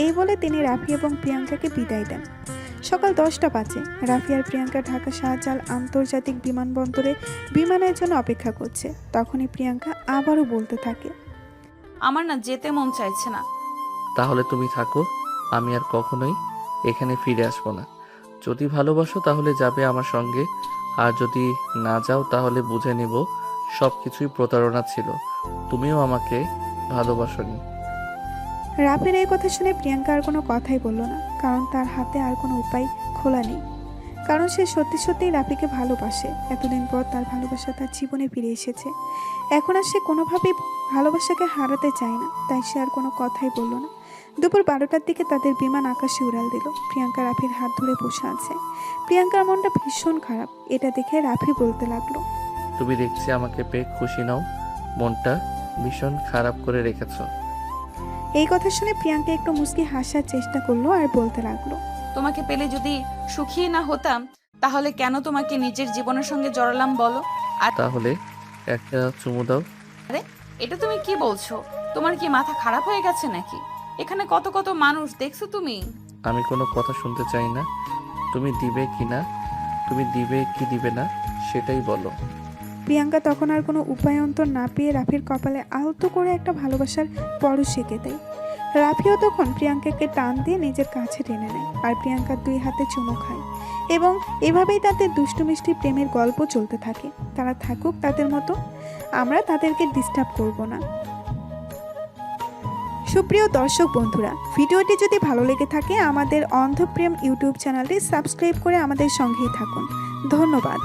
এই বলে তিনি রাফি এবং প্রিয়াঙ্কাকে বিদায় দেন। সকাল 10টা বাজে। রাফি আর প্রিয়াঙ্কা ঢাকা শাহজালাল আন্তর্জাতিক বিমানবন্দরে বিমানের জন্য অপেক্ষা করছে। তখনই প্রিয়াঙ্কা আবারও বলতে থাকে, আমার না যেতে মন চাইছে না। তাহলে তুমি থাকো, আমি আর কখনোই এখানে ফিরে আসবো না। যদি ভালোবাসো তাহলে যাবে আমার সঙ্গে, আর যদি না যাও তাহলে বুঝে নেব সব কিছুই প্রতারণা ছিল, তুমিও আমাকে ভালোবাসোনি। রাফির এই কথা শুনে প্রিয়াঙ্কা আর কোনো কথাই বলল না, কারণ তার হাতে আর কোনো উপায় খোলা নেই। কারণ সে সত্যি সত্যিই রাফিকে ভালোবাসে। এতদিন পর তার ভালোবাসা তার জীবনে ফিরে এসেছে। এখন আর সে কোনোভাবেই ভালোবাসাকে হারাতে চায় না। তাই সে আর কোনো কথাই বলল না। দুপুর 12টার দিকে তাদের বিমান আকাশে উড়াল দিল। প্রিয়াঙ্কা রাফির হাত ধরে বসে আছে। প্রিয়াঙ্কার মনটা ভীষণ খারাপ। এটা দেখে রাফি বলতে লাগলো, তুমি দেখছি আমাকে পেয়ে খুশি নাও, মনটা ভীষণ খারাপ করে রেখেছো। এই কথা শুনে প্রিয়াঙ্কা একটু মুচকি হাসার চেষ্টা করলো আর বলতে লাগলো, তোমাকে পেলে যদি সুখী না হতাম তাহলে কেন তোমাকে নিজের জীবনের সঙ্গে জড়ালাম বলো? আর তাহলে একটা চুমু দাও। এটা তুমি কি বলছো? তোমার কি মাথা খারাপ হয়ে গেছে নাকি? এখানে কত কত মানুষ দেখছো তুমি? আমি কোনো কথা শুনতে চাই না। তুমি দিবে কি না, তুমি দিবে কি দিবে না সেটাই বলো। প্রিয়াঙ্কা তখন আর কোনো উপায়ন্তর না পেয়ে রাফির কপালে আলতো করে একটা ভালোবাসার পরশ এঁকে দেয়। রাফিও তখন প্রিয়াঙ্কাকে টান দিয়ে নিজের কাছে টেনে নেয় আর প্রিয়াঙ্কার 2 হাতে চুমু খায় এবং এভাবেই তাদের দুষ্টু মিষ্টি প্রেমের গল্প চলতে থাকে। তারা থাকুক তাদের মতো, আমরা তাদেরকে ডিস্টার্ব করব না। সুপ্রিয় দর্শক বন্ধুরা, ভিডিওটি যদি ভালো লেগে থাকে আমাদের অন্ধপ্রেম ইউটিউব চ্যানেলটি সাবস্ক্রাইব করে আমাদের সঙ্গেই থাকুন। ধন্যবাদ।